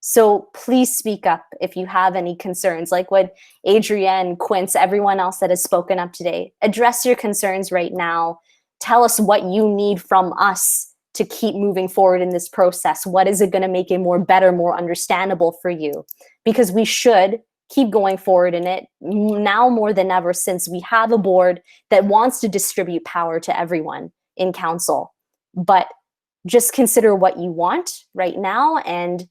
So please speak up if you have any concerns, like what Adrienne, Quince, everyone else that has spoken up today. Address your concerns right now. Tell us what you need from us to keep moving forward in this process. What is it going to make it better, more understandable for you? Because we should keep going forward in it now more than ever, since we have a board that wants to distribute power to everyone in council. But just consider what you want right now, and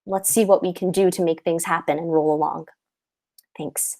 let's see what we can do to make things happen and roll along. Thanks.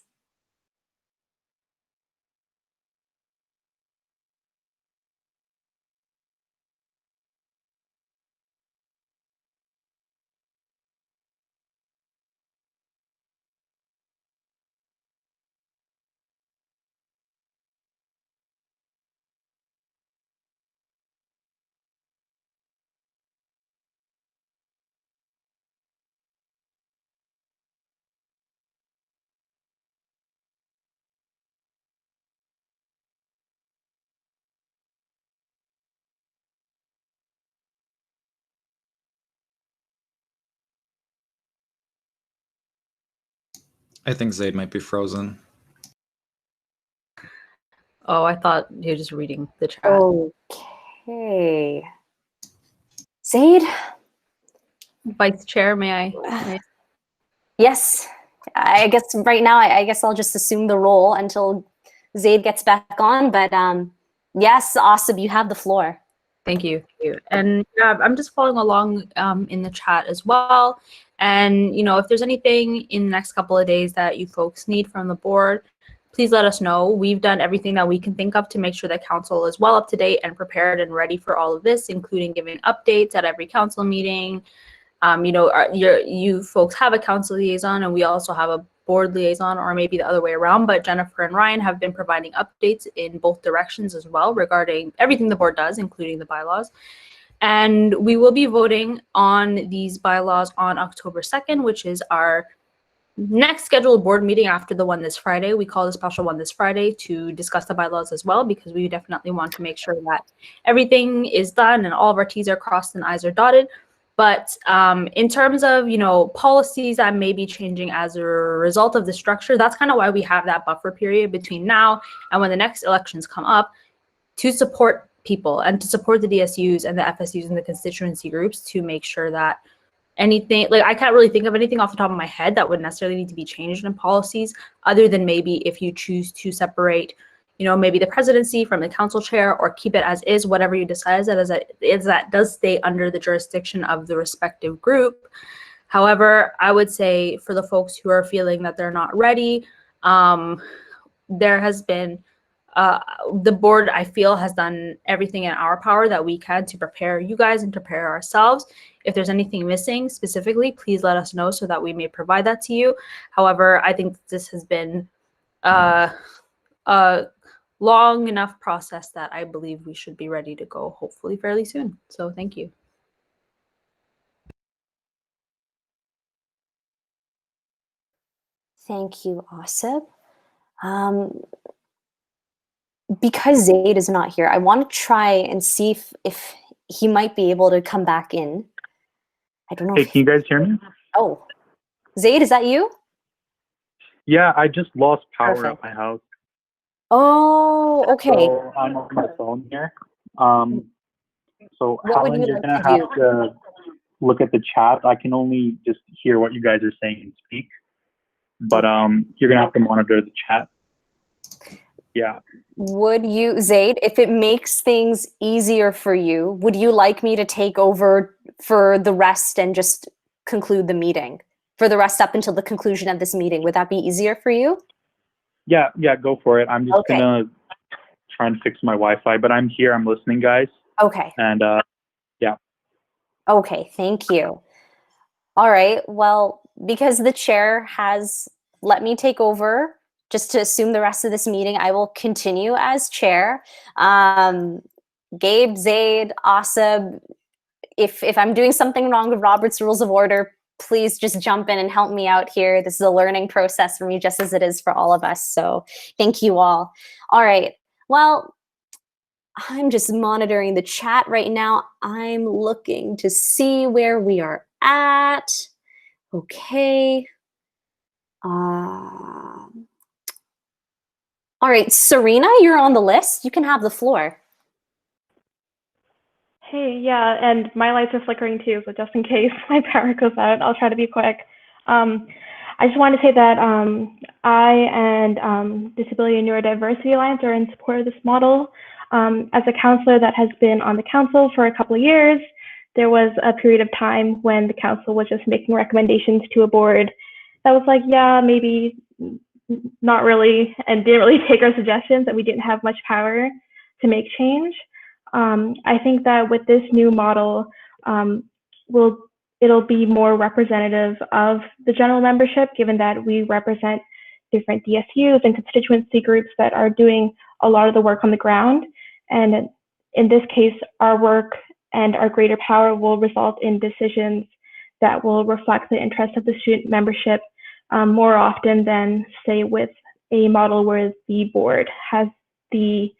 I think Zaid might be frozen. Oh, I thought he was just reading the chat. Okay. Zaid? Vice Chair, may I? Yes. I guess right now, I guess I'll just assume the role until Zaid gets back on. But yes, Asib, you have the floor. Thank you. And I'm just following along in the chat as well. And, if there's anything in the next couple of days that you folks need from the board, please let us know. We've done everything that we can think of to make sure that council is well up to date and prepared and ready for all of this, including giving updates at every council meeting. You folks have a council liaison, and we also have a board liaison, or maybe the other way around, but Jennifer and Ryan have been providing updates in both directions as well regarding everything the board does, including the bylaws. And we will be voting on these bylaws on October 2nd, which is our next scheduled board meeting after the one this Friday. We call the special one this Friday to discuss the bylaws as well, because we definitely want to make sure that everything is done and all of our T's are crossed and I's are dotted. But in terms of, policies that may be changing as a result of the structure, that's kind of why we have that buffer period between now and when the next elections come up, to support people and to support the DSUs and the FSUs and the constituency groups to make sure that anything, like I can't really think of anything off the top of my head that would necessarily need to be changed in policies, other than maybe if you choose to separate, maybe the presidency from the council chair, or keep it as is, whatever you decide that does stay under the jurisdiction of the respective group. However, I would say for the folks who are feeling that they're not ready, there has been the board, I feel, has done everything in our power that we can to prepare you guys and prepare ourselves. If there's anything missing specifically, please let us know so that we may provide that to you. However, I think this has been a long enough process that I believe we should be ready to go, hopefully fairly soon. So thank you. Thank you, Asif. Because Zaid is not here, I want to try and see if he might be able to come back in. I don't know. Hey, can you guys hear me? Oh, Zaid, is that you? Yeah, I just lost power Perfect. at my house. Oh, okay. So I'm on my phone here. So What would Helen, you you're like gonna to have do? to look at the chat. I can only just hear what you guys are saying and speak. But you're gonna have to monitor the chat. Yeah. Would you, Zaid, if it makes things easier for you, would you like me to take over for the rest and just conclude the meeting? For the rest up until the conclusion of this meeting, would that be easier for you? Yeah, go for it. I'm just gonna try and fix my Wi-Fi, but I'm here. I'm listening, guys. Okay. And yeah. Okay, thank you. All right, well, because the chair has let me take over, just to assume the rest of this meeting, I will continue as chair. Gabe, Zaid, Asib, if I'm doing something wrong with Robert's Rules of Order, please just jump in and help me out here. This is a learning process for me, just as it is for all of us. So thank you all. All right, well, I'm just monitoring the chat right now. I'm looking to see where we are at. Okay. All right, Serena, you're on the list. You can have the floor. Hey, yeah, and my lights are flickering too, so just in case my power goes out, I'll try to be quick. I just wanted to say that I and Disability and Neurodiversity Alliance are in support of this model. As a counselor that has been on the council for a couple of years, there was a period of time when the council was just making recommendations to a board that was like, yeah, maybe not really, and didn't really take our suggestions, that we didn't have much power to make change. I think that with this new model, it'll be more representative of the general membership, given that we represent different DSUs and constituency groups that are doing a lot of the work on the ground. And in this case, our work and our greater power will result in decisions that will reflect the interest of the student membership more often than, say, with a model where the board has the,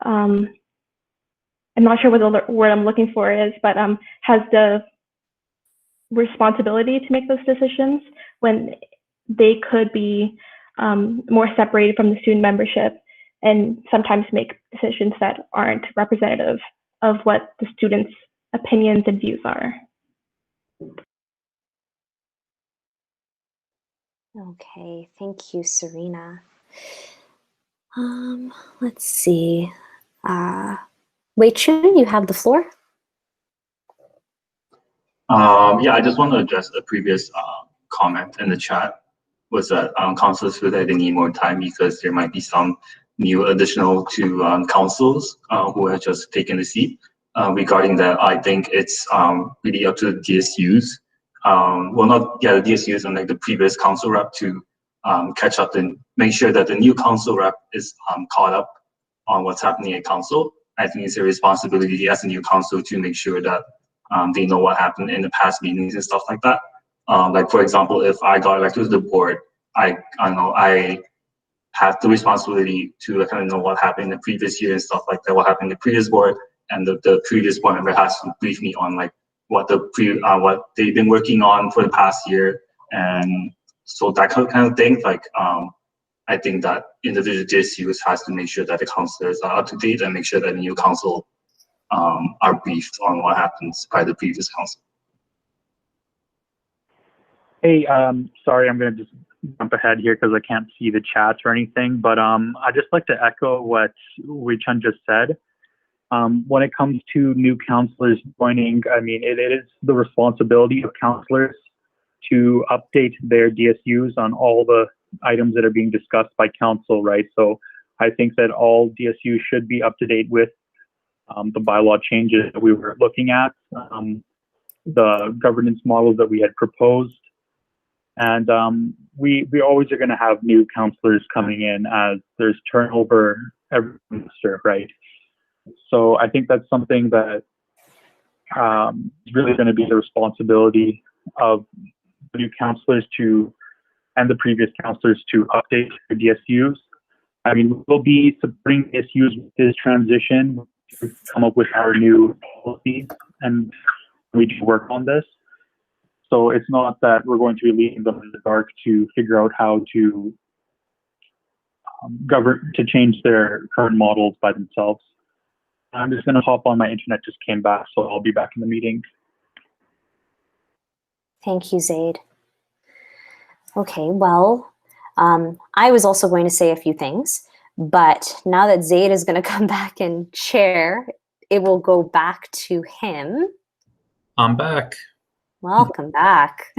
I'm not sure what the word I'm looking for is, but has the responsibility to make those decisions when they could be more separated from the student membership and sometimes make decisions that aren't representative of what the students' opinions and views are. Okay, thank you, Serena. Let's see. Wei Chun, you have the floor. Yeah, I just want to address a previous comment in the chat, was that councils feel that they need more time because there might be some new additional to councils who have just taken the seat. Regarding that, I think it's really up to the DSUs. Well, not, yeah, the DSUs and like the previous council rep to catch up and make sure that the new council rep is caught up on what's happening at council I think it's a responsibility as a new council to make sure that they know what happened in the past meetings and stuff like that. Like for example, if I got elected to the board, I know I have the responsibility to kind of know what happened in the previous year and stuff like that, what happened in the previous board, and the previous board member has to brief me on like what they've been working on for the past year, and so that kind of thing. Like I think that individual DSUs has to make sure that the councilors are up to date and make sure that the new council are briefed on what happens by the previous council. Hey, sorry, I'm going to just jump ahead here because I can't see the chats or anything, but I'd just like to echo what Wei Chun just said. When it comes to new counselors joining, I mean, it is the responsibility of counselors to update their DSUs on all the items that are being discussed by council, right? So I think that all DSUs should be up to date with the bylaw changes that we were looking at, the governance models that we had proposed. And we always are going to have new counselors coming in as there's turnover every semester, right? So I think that's something that is really going to be the responsibility of the new counselors and the previous counselors to update their DSUs. I mean, we'll be supporting DSUs with this transition to come up with our new policy, and we do work on this. So it's not that we're going to be leaving them in the dark to figure out how to change their current models by themselves. I'm just going to hop on. My internet just came back, so I'll be back in the meeting. Thank you, Zaid. Okay, well, I was also going to say a few things, but now that Zaid is going to come back and chair, it will go back to him. I'm back. Welcome back.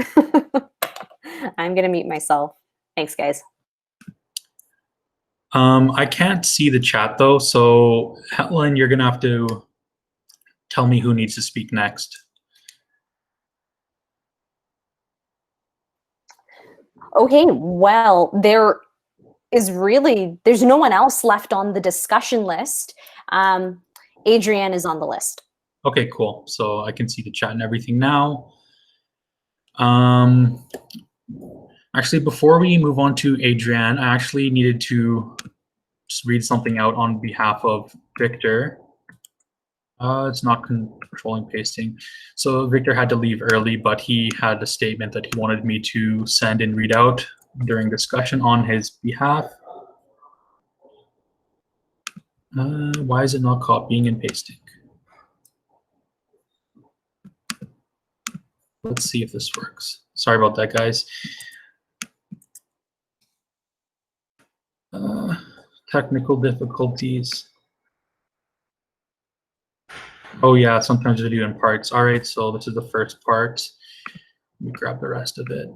I'm going to mute myself. Thanks, guys. I can't see the chat though, so Helen, you're gonna have to tell me who needs to speak next. Okay, well, there's no one else left on the discussion list. Adrienne is on the list. Okay, cool. So I can see the chat and everything now. Actually, before we move on to Adrienne, I actually needed to just read something out on behalf of Victor. It's not controlling pasting. So Victor had to leave early, but he had a statement that he wanted me to send and read out during discussion on his behalf. Why is it not copying and pasting? Let's see if this works. Sorry about that, guys. Technical difficulties. Oh yeah, sometimes they do in parts. All right, so this is the first part. Let me grab the rest of it.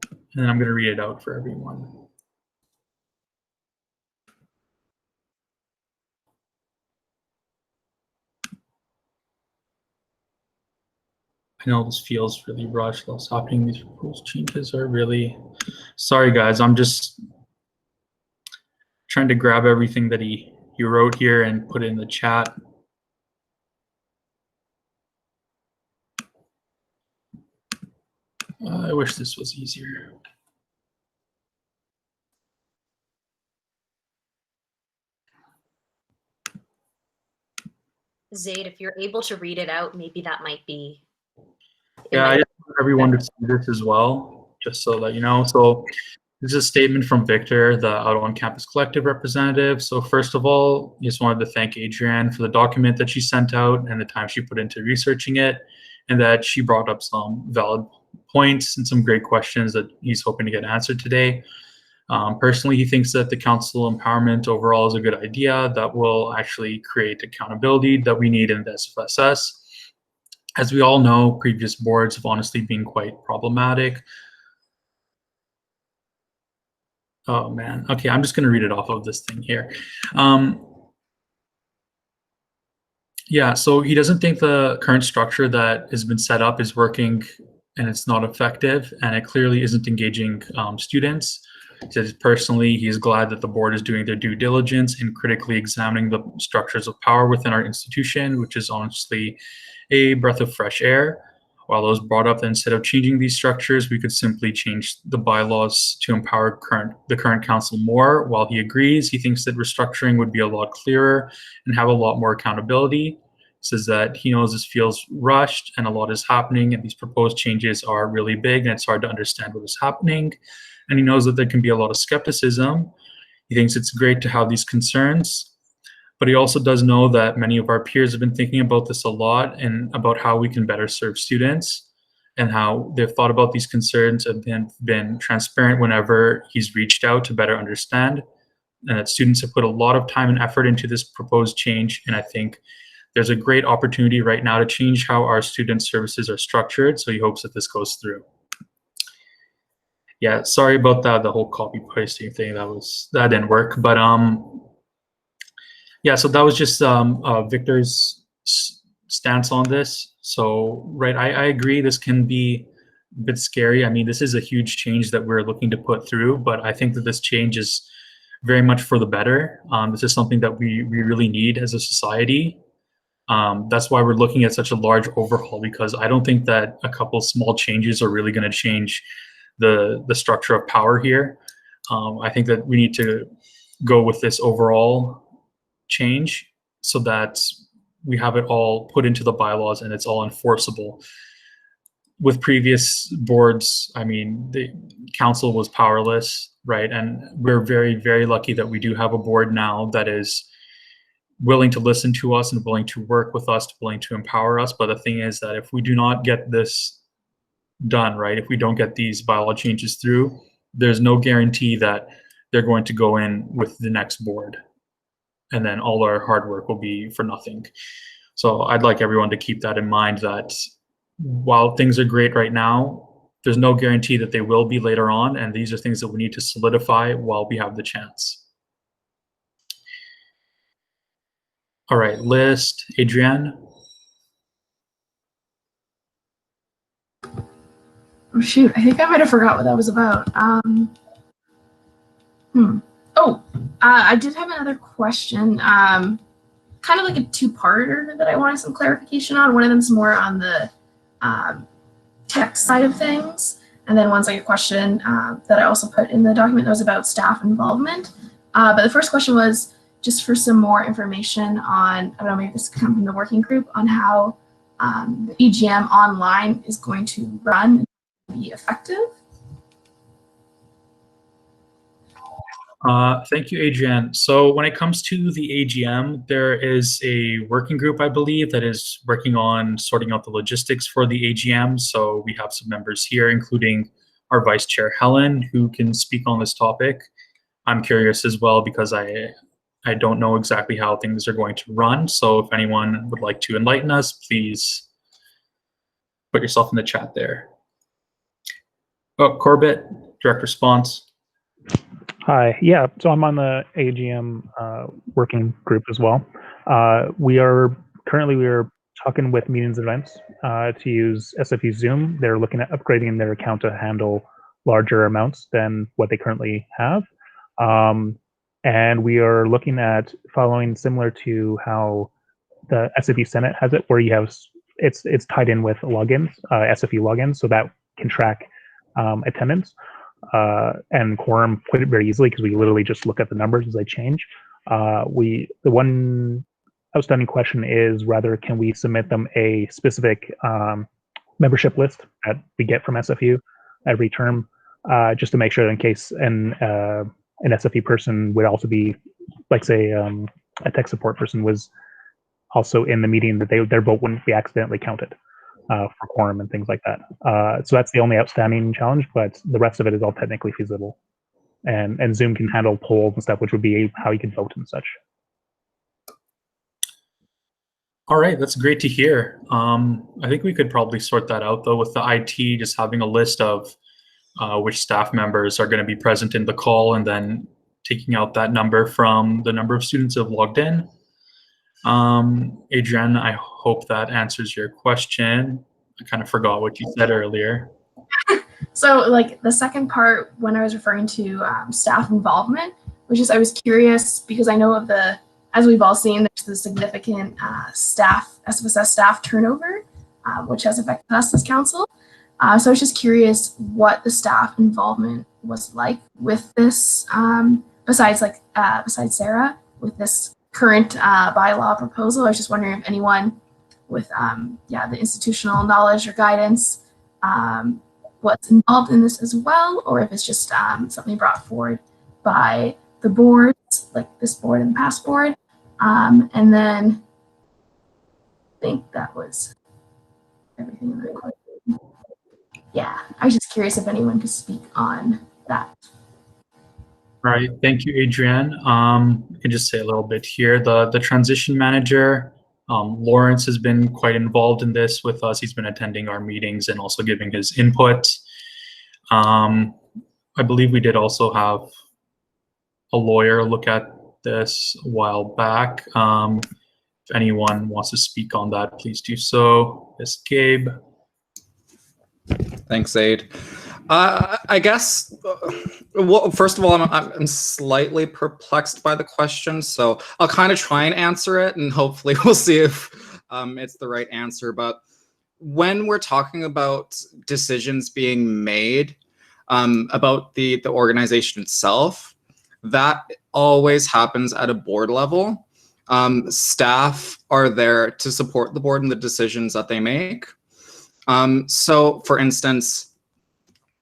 And then I'm going to read it out for everyone. I know this feels really rushed. While stopping these proposed changes are really, sorry guys, I'm just trying to grab everything that he wrote here and put it in the chat. I wish this was easier. Zaid, if you're able to read it out, maybe that might be. Yeah, I just want everyone to see this as well, just so that you know. So this is a statement from Victor, the Out on Campus Collective representative. So first of all, I just wanted to thank Adrienne for the document that she sent out and the time she put into researching it, and that she brought up some valid points and some great questions that he's hoping to get answered today. Personally, he thinks that the council empowerment overall is a good idea that will actually create accountability that we need in the SFSS. As we all know, previous boards have honestly been quite problematic. Oh man, okay, I'm just gonna read it off of this thing here. Yeah, so he doesn't think the current structure that has been set up is working and it's not effective, and it clearly isn't engaging students. He says personally, he is glad that the board is doing their due diligence in critically examining the structures of power within our institution, which is honestly a breath of fresh air. While those brought up that instead of changing these structures, we could simply change the bylaws to empower the current council more. While he agrees, he thinks that restructuring would be a lot clearer and have a lot more accountability. Says that he knows this feels rushed and a lot is happening, and these proposed changes are really big and it's hard to understand what is happening. And he knows that there can be a lot of skepticism. He thinks it's great to have these concerns, but he also does know that many of our peers have been thinking about this a lot and about how we can better serve students, and how they've thought about these concerns and been transparent whenever he's reached out to better understand, and that students have put a lot of time and effort into this proposed change. And I think there's a great opportunity right now to change how our student services are structured. So he hopes that this goes through. Yeah, sorry about that, the whole copy pasting thing, that didn't work. But yeah, so that was just Victor's stance on this. So, right, I agree this can be a bit scary. I mean, this is a huge change that we're looking to put through, but I think that this change is very much for the better. This is something that we really need as a society. That's why we're looking at such a large overhaul, because I don't think that a couple small changes are really going to change the structure of power here. I think that we need to go with this overall change so that we have it all put into the bylaws and it's all enforceable. With previous boards, I mean, the council was powerless, right? And we're very, very lucky that we do have a board now that is willing to listen to us and willing to work with us, willing to empower us. But the thing is that if we do not get this done, right, if we don't get these bylaw changes through, there's no guarantee that they're going to go in with the next board, and then all our hard work will be for nothing. So I'd like everyone to keep that in mind, that while things are great right now, there's no guarantee that they will be later on, and these are things that we need to solidify while we have the chance. All right, list, Adrienne. Oh shoot, I think I might have forgot what that was about. I did have another question. Kind of like a two-parter that I wanted some clarification on. One of them is more on the tech side of things, and then one's like a question that I also put in the document that was about staff involvement. But the first question was just for some more information on, I don't know, maybe this could come from the working group, on how the EGM online is going to run and be effective. Thank you, Adrienne. So when it comes to the AGM, there is a working group, I believe, that is working on sorting out the logistics for the AGM. So we have some members here, including our Vice Chair, Helen, who can speak on this topic. I'm curious as well, because I don't know exactly how things are going to run. So if anyone would like to enlighten us, please put yourself in the chat there. Oh, Corbett, direct response. Hi, yeah, so I'm on the AGM working group as well. We are talking with meetings and events to use SFU Zoom. They're looking at upgrading their account to handle larger amounts than what they currently have. And we are looking at following similar to how the SFU Senate has it, where you have, it's tied in with logins, SFU logins, so that can track attendance. And quorum quite very easily, because we literally just look at the numbers as they change. The one outstanding question is whether can we submit them a specific membership list that we get from SFU every term, just to make sure that in case an SFU person would also be, like say a tech support person was also in the meeting, that their vote wouldn't be accidentally counted for quorum and things like that. So that's the only outstanding challenge, but the rest of it is all technically feasible. And Zoom can handle polls and stuff, which would be how you can vote and such. All right, that's great to hear. I think we could probably sort that out, though, with the IT just having a list of which staff members are going to be present in the call, and then taking out that number from the number of students who have logged in. Adrienne, I hope that answers your question. I kind of forgot what you said earlier. So like the second part, when I was referring to staff involvement, which is I was curious because I know of the, as we've all seen, there's the significant SFSS staff turnover, which has affected us as council. So I was just curious what the staff involvement was like with this, besides Sarah, with this current bylaw proposal. I was just wondering if anyone with the institutional knowledge or guidance was involved in this as well, or if it's just something brought forward by the boards, like this board and the past board. And then I think that was everything in that question. Yeah, I was just curious if anyone could speak on that. Right. Thank you, Adrienne. I can just say a little bit here. The transition manager, Lawrence, has been quite involved in this with us. He's been attending our meetings and also giving his input. I believe we did also have a lawyer look at this a while back. If anyone wants to speak on that, please do so. Yes, Gabe. Thanks, Aid. I guess, well, first of all, I'm slightly perplexed by the question, so I'll kind of try and answer it, and hopefully we'll see if it's the right answer. But when we're talking about decisions being made about the organization itself, that always happens at a board level. Staff are there to support the board in the decisions that they make. So for instance,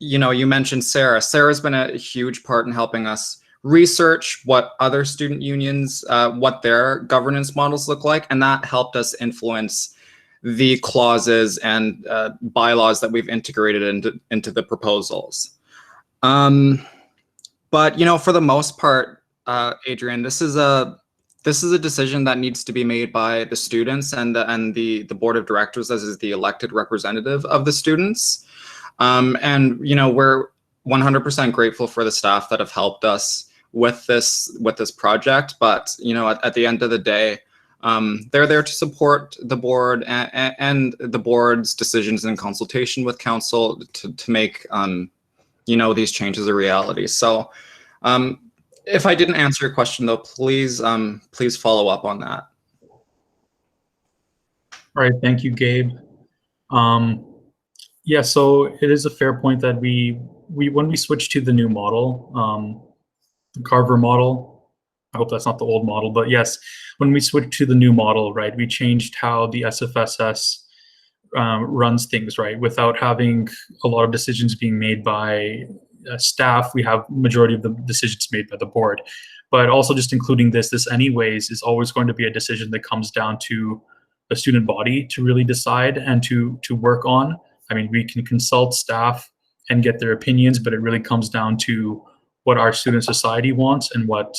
you mentioned Sarah. Sarah's been a huge part in helping us research what other student unions, what their governance models look like, and that helped us influence the clauses and bylaws that we've integrated into the proposals. But for the most part, Adrienne, this is a decision that needs to be made by the students and the board of directors, as is the elected representative of the students. And we're 100% grateful for the staff that have helped us with this project. But at the end of the day, they're there to support the board and the board's decisions in consultation with council to make these changes a reality. So if I didn't answer your question, though, please follow up on that. All right, thank you, Gabe. Yeah, so it is a fair point that when we switched to the new model, the Carver model, I hope that's not the old model, but yes, when we switched to the new model, right, we changed how the SFSS runs things, right, without having a lot of decisions being made by staff. We have majority of the decisions made by the board, but also just including this anyways is always going to be a decision that comes down to the student body to really decide and to work on. I mean, we can consult staff and get their opinions, but it really comes down to what our student society wants and what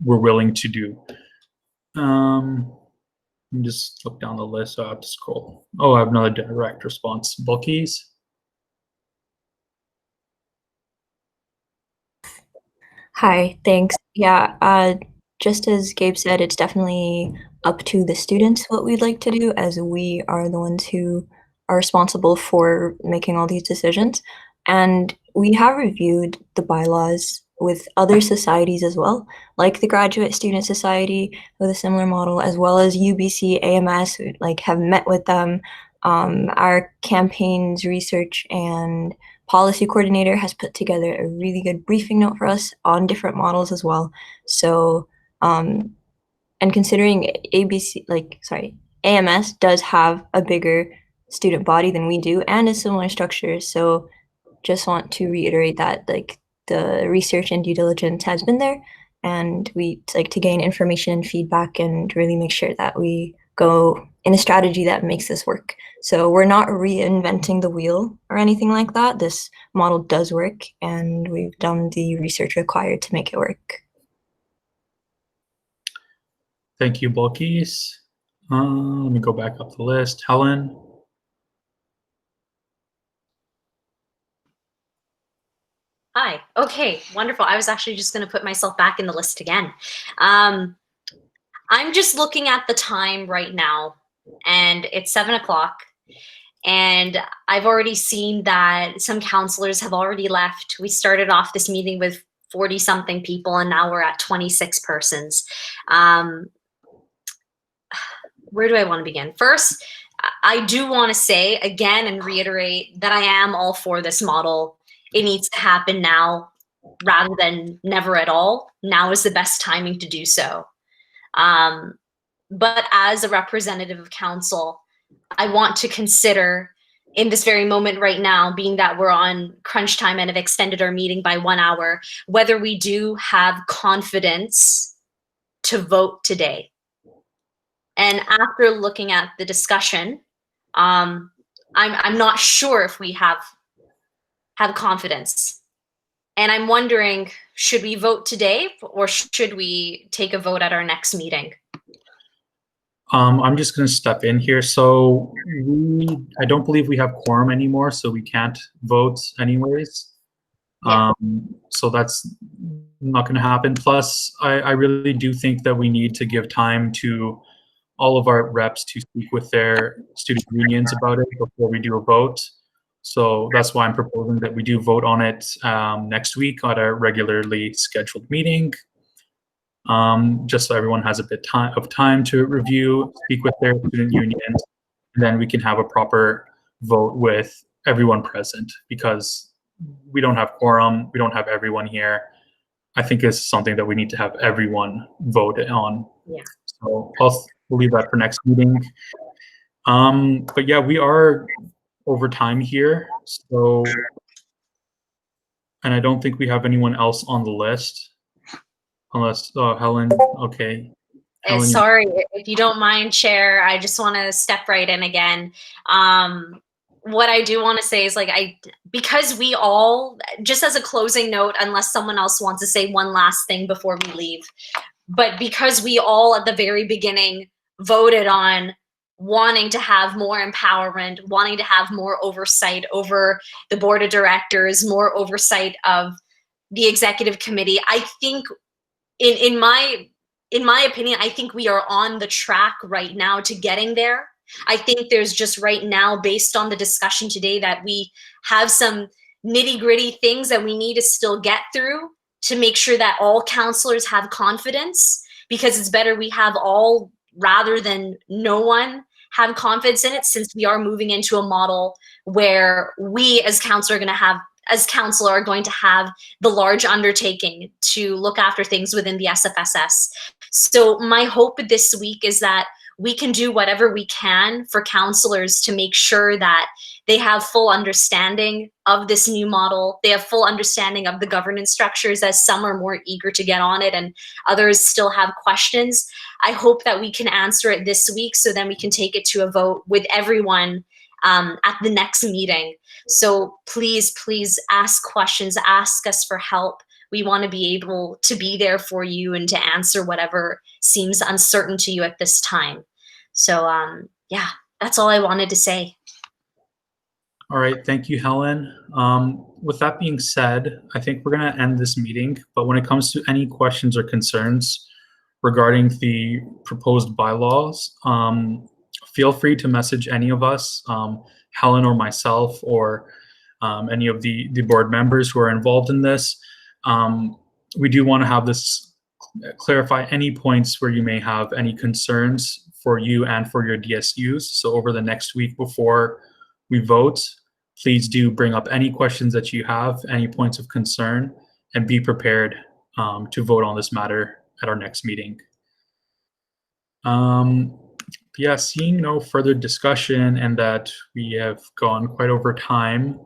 we're willing to do. Let me just look down the list, so I have to scroll. Oh, I have another direct response. Bulkies? Hi, thanks. Yeah, just as Gabe said, it's definitely up to the students what we'd like to do, as we are the ones who are responsible for making all these decisions. And we have reviewed the bylaws with other societies as well, like the Graduate Student Society with a similar model, as well as UBC, AMS, who have met with them. Our campaigns research and policy coordinator has put together a really good briefing note for us on different models as well. So, and considering AMS does have a bigger student body than we do and a similar structure. So just want to reiterate that the research and due diligence has been there, and we like to gain information and feedback and really make sure that we go in a strategy that makes this work. So we're not reinventing the wheel or anything like that. This model does work, and we've done the research required to make it work. Thank you, Bulkies. Let me go back up the list. Helen? Hi. Okay, wonderful. I was actually just going to put myself back in the list again. I'm just looking at the time right now, and it's 7 o'clock. And I've already seen that some counselors have already left. We started off this meeting with 40 something people, and now we're at 26 persons. Where do I want to begin? First, I do want to say again and reiterate that I am all for this model. It needs to happen now rather than never at all. Now is the best timing to do so. But as a representative of council, I want to consider in this very moment right now, being that we're on crunch time and have extended our meeting by 1 hour, whether we do have confidence to vote today. And after looking at the discussion, I'm not sure if we have confidence. And I'm wondering, should we vote today or should we take a vote at our next meeting? I'm just going to step in here. So I don't believe we have quorum anymore, so we can't vote anyways. Yeah. So that's not going to happen. Plus, I really do think that we need to give time to all of our reps to speak with their student unions about it before we do a vote. So that's why I'm proposing that we do vote on it next week at our regularly scheduled meeting. Just so everyone has a bit of time to review, speak with their student unions, and then we can have a proper vote with everyone present, because we don't have quorum, we don't have everyone here. I think it's something that we need to have everyone vote on. Yeah. So we'll leave that for next meeting. But yeah, we are over time here, so, and I don't think we have anyone else on the list. Unless, Helen, okay. Helen, Sorry, if you don't mind, Chair, I just want to step right in again. What I do want to say is, because we all, just as a closing note, unless someone else wants to say one last thing before we leave, but because we all at the very beginning voted on wanting to have more empowerment, wanting to have more oversight over the board of directors, more oversight of the executive committee, I think in my opinion, I think we are on the track right now to getting there. I think there's just right now, based on the discussion today, that we have some nitty-gritty things that we need to still get through to make sure that all counselors have confidence, because it's better we have all rather than no one have confidence in it, since we are moving into a model where we as council are going to have the large undertaking to look after things within the SFSS. So my hope this week is that we can do whatever we can for counselors to make sure that they have full understanding of this new model. They have full understanding of the governance structures, as some are more eager to get on it and others still have questions. I hope that we can answer it this week, so then we can take it to a vote with everyone at the next meeting. So please ask questions, ask us for help. We want to be able to be there for you and to answer whatever seems uncertain to you at this time. So yeah, that's all I wanted to say. all right, thank you, Helen. With that being said, I think we're going to end this meeting, but when it comes to any questions or concerns regarding the proposed bylaws, feel free to message any of us, Helen or myself, or any of the board members who are involved in this. We do want to have this clarify any points where you may have any concerns for you and for your DSUs. So over the next week before we vote, please do bring up any questions that you have, any points of concern, and be prepared to vote on this matter at our next meeting. Yeah, seeing no further discussion and that we have gone quite over time,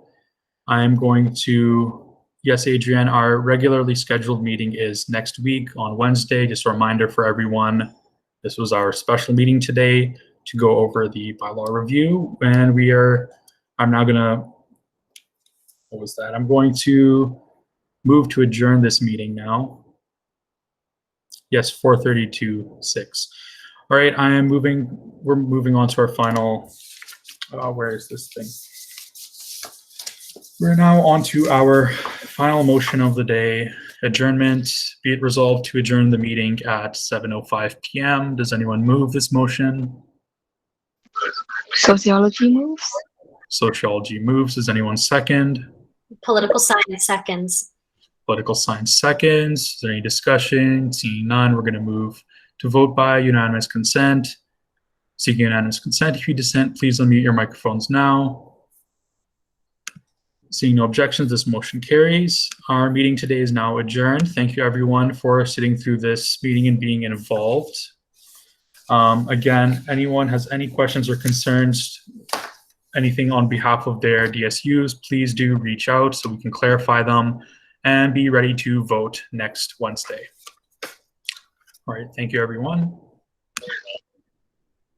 I'm going to, yes, Adrienne, our regularly scheduled meeting is next week on Wednesday. Just a reminder for everyone, this was our special meeting today to go over the bylaw review. And I'm now gonna, what was that? I'm going to move to adjourn this meeting now. Yes, 4:32:06. All right, we're moving on to our final, where is this thing? We're now on to our final motion of the day, adjournment. Be it resolved to adjourn the meeting at 7:05 p.m. Does anyone move this motion? Sociology moves. Sociology moves. Is anyone second? Political science seconds. Political science seconds. Is there any discussion? Seeing none, we're going to move to vote by unanimous consent. Seeking unanimous consent, if you dissent, please unmute your microphones now. Seeing no objections, this motion carries. Our meeting today is now adjourned. Thank you everyone for sitting through this meeting and being involved. Again, anyone has any questions or concerns, anything on behalf of their DSUs, please do reach out so we can clarify them and be ready to vote next Wednesday. All right, thank you everyone.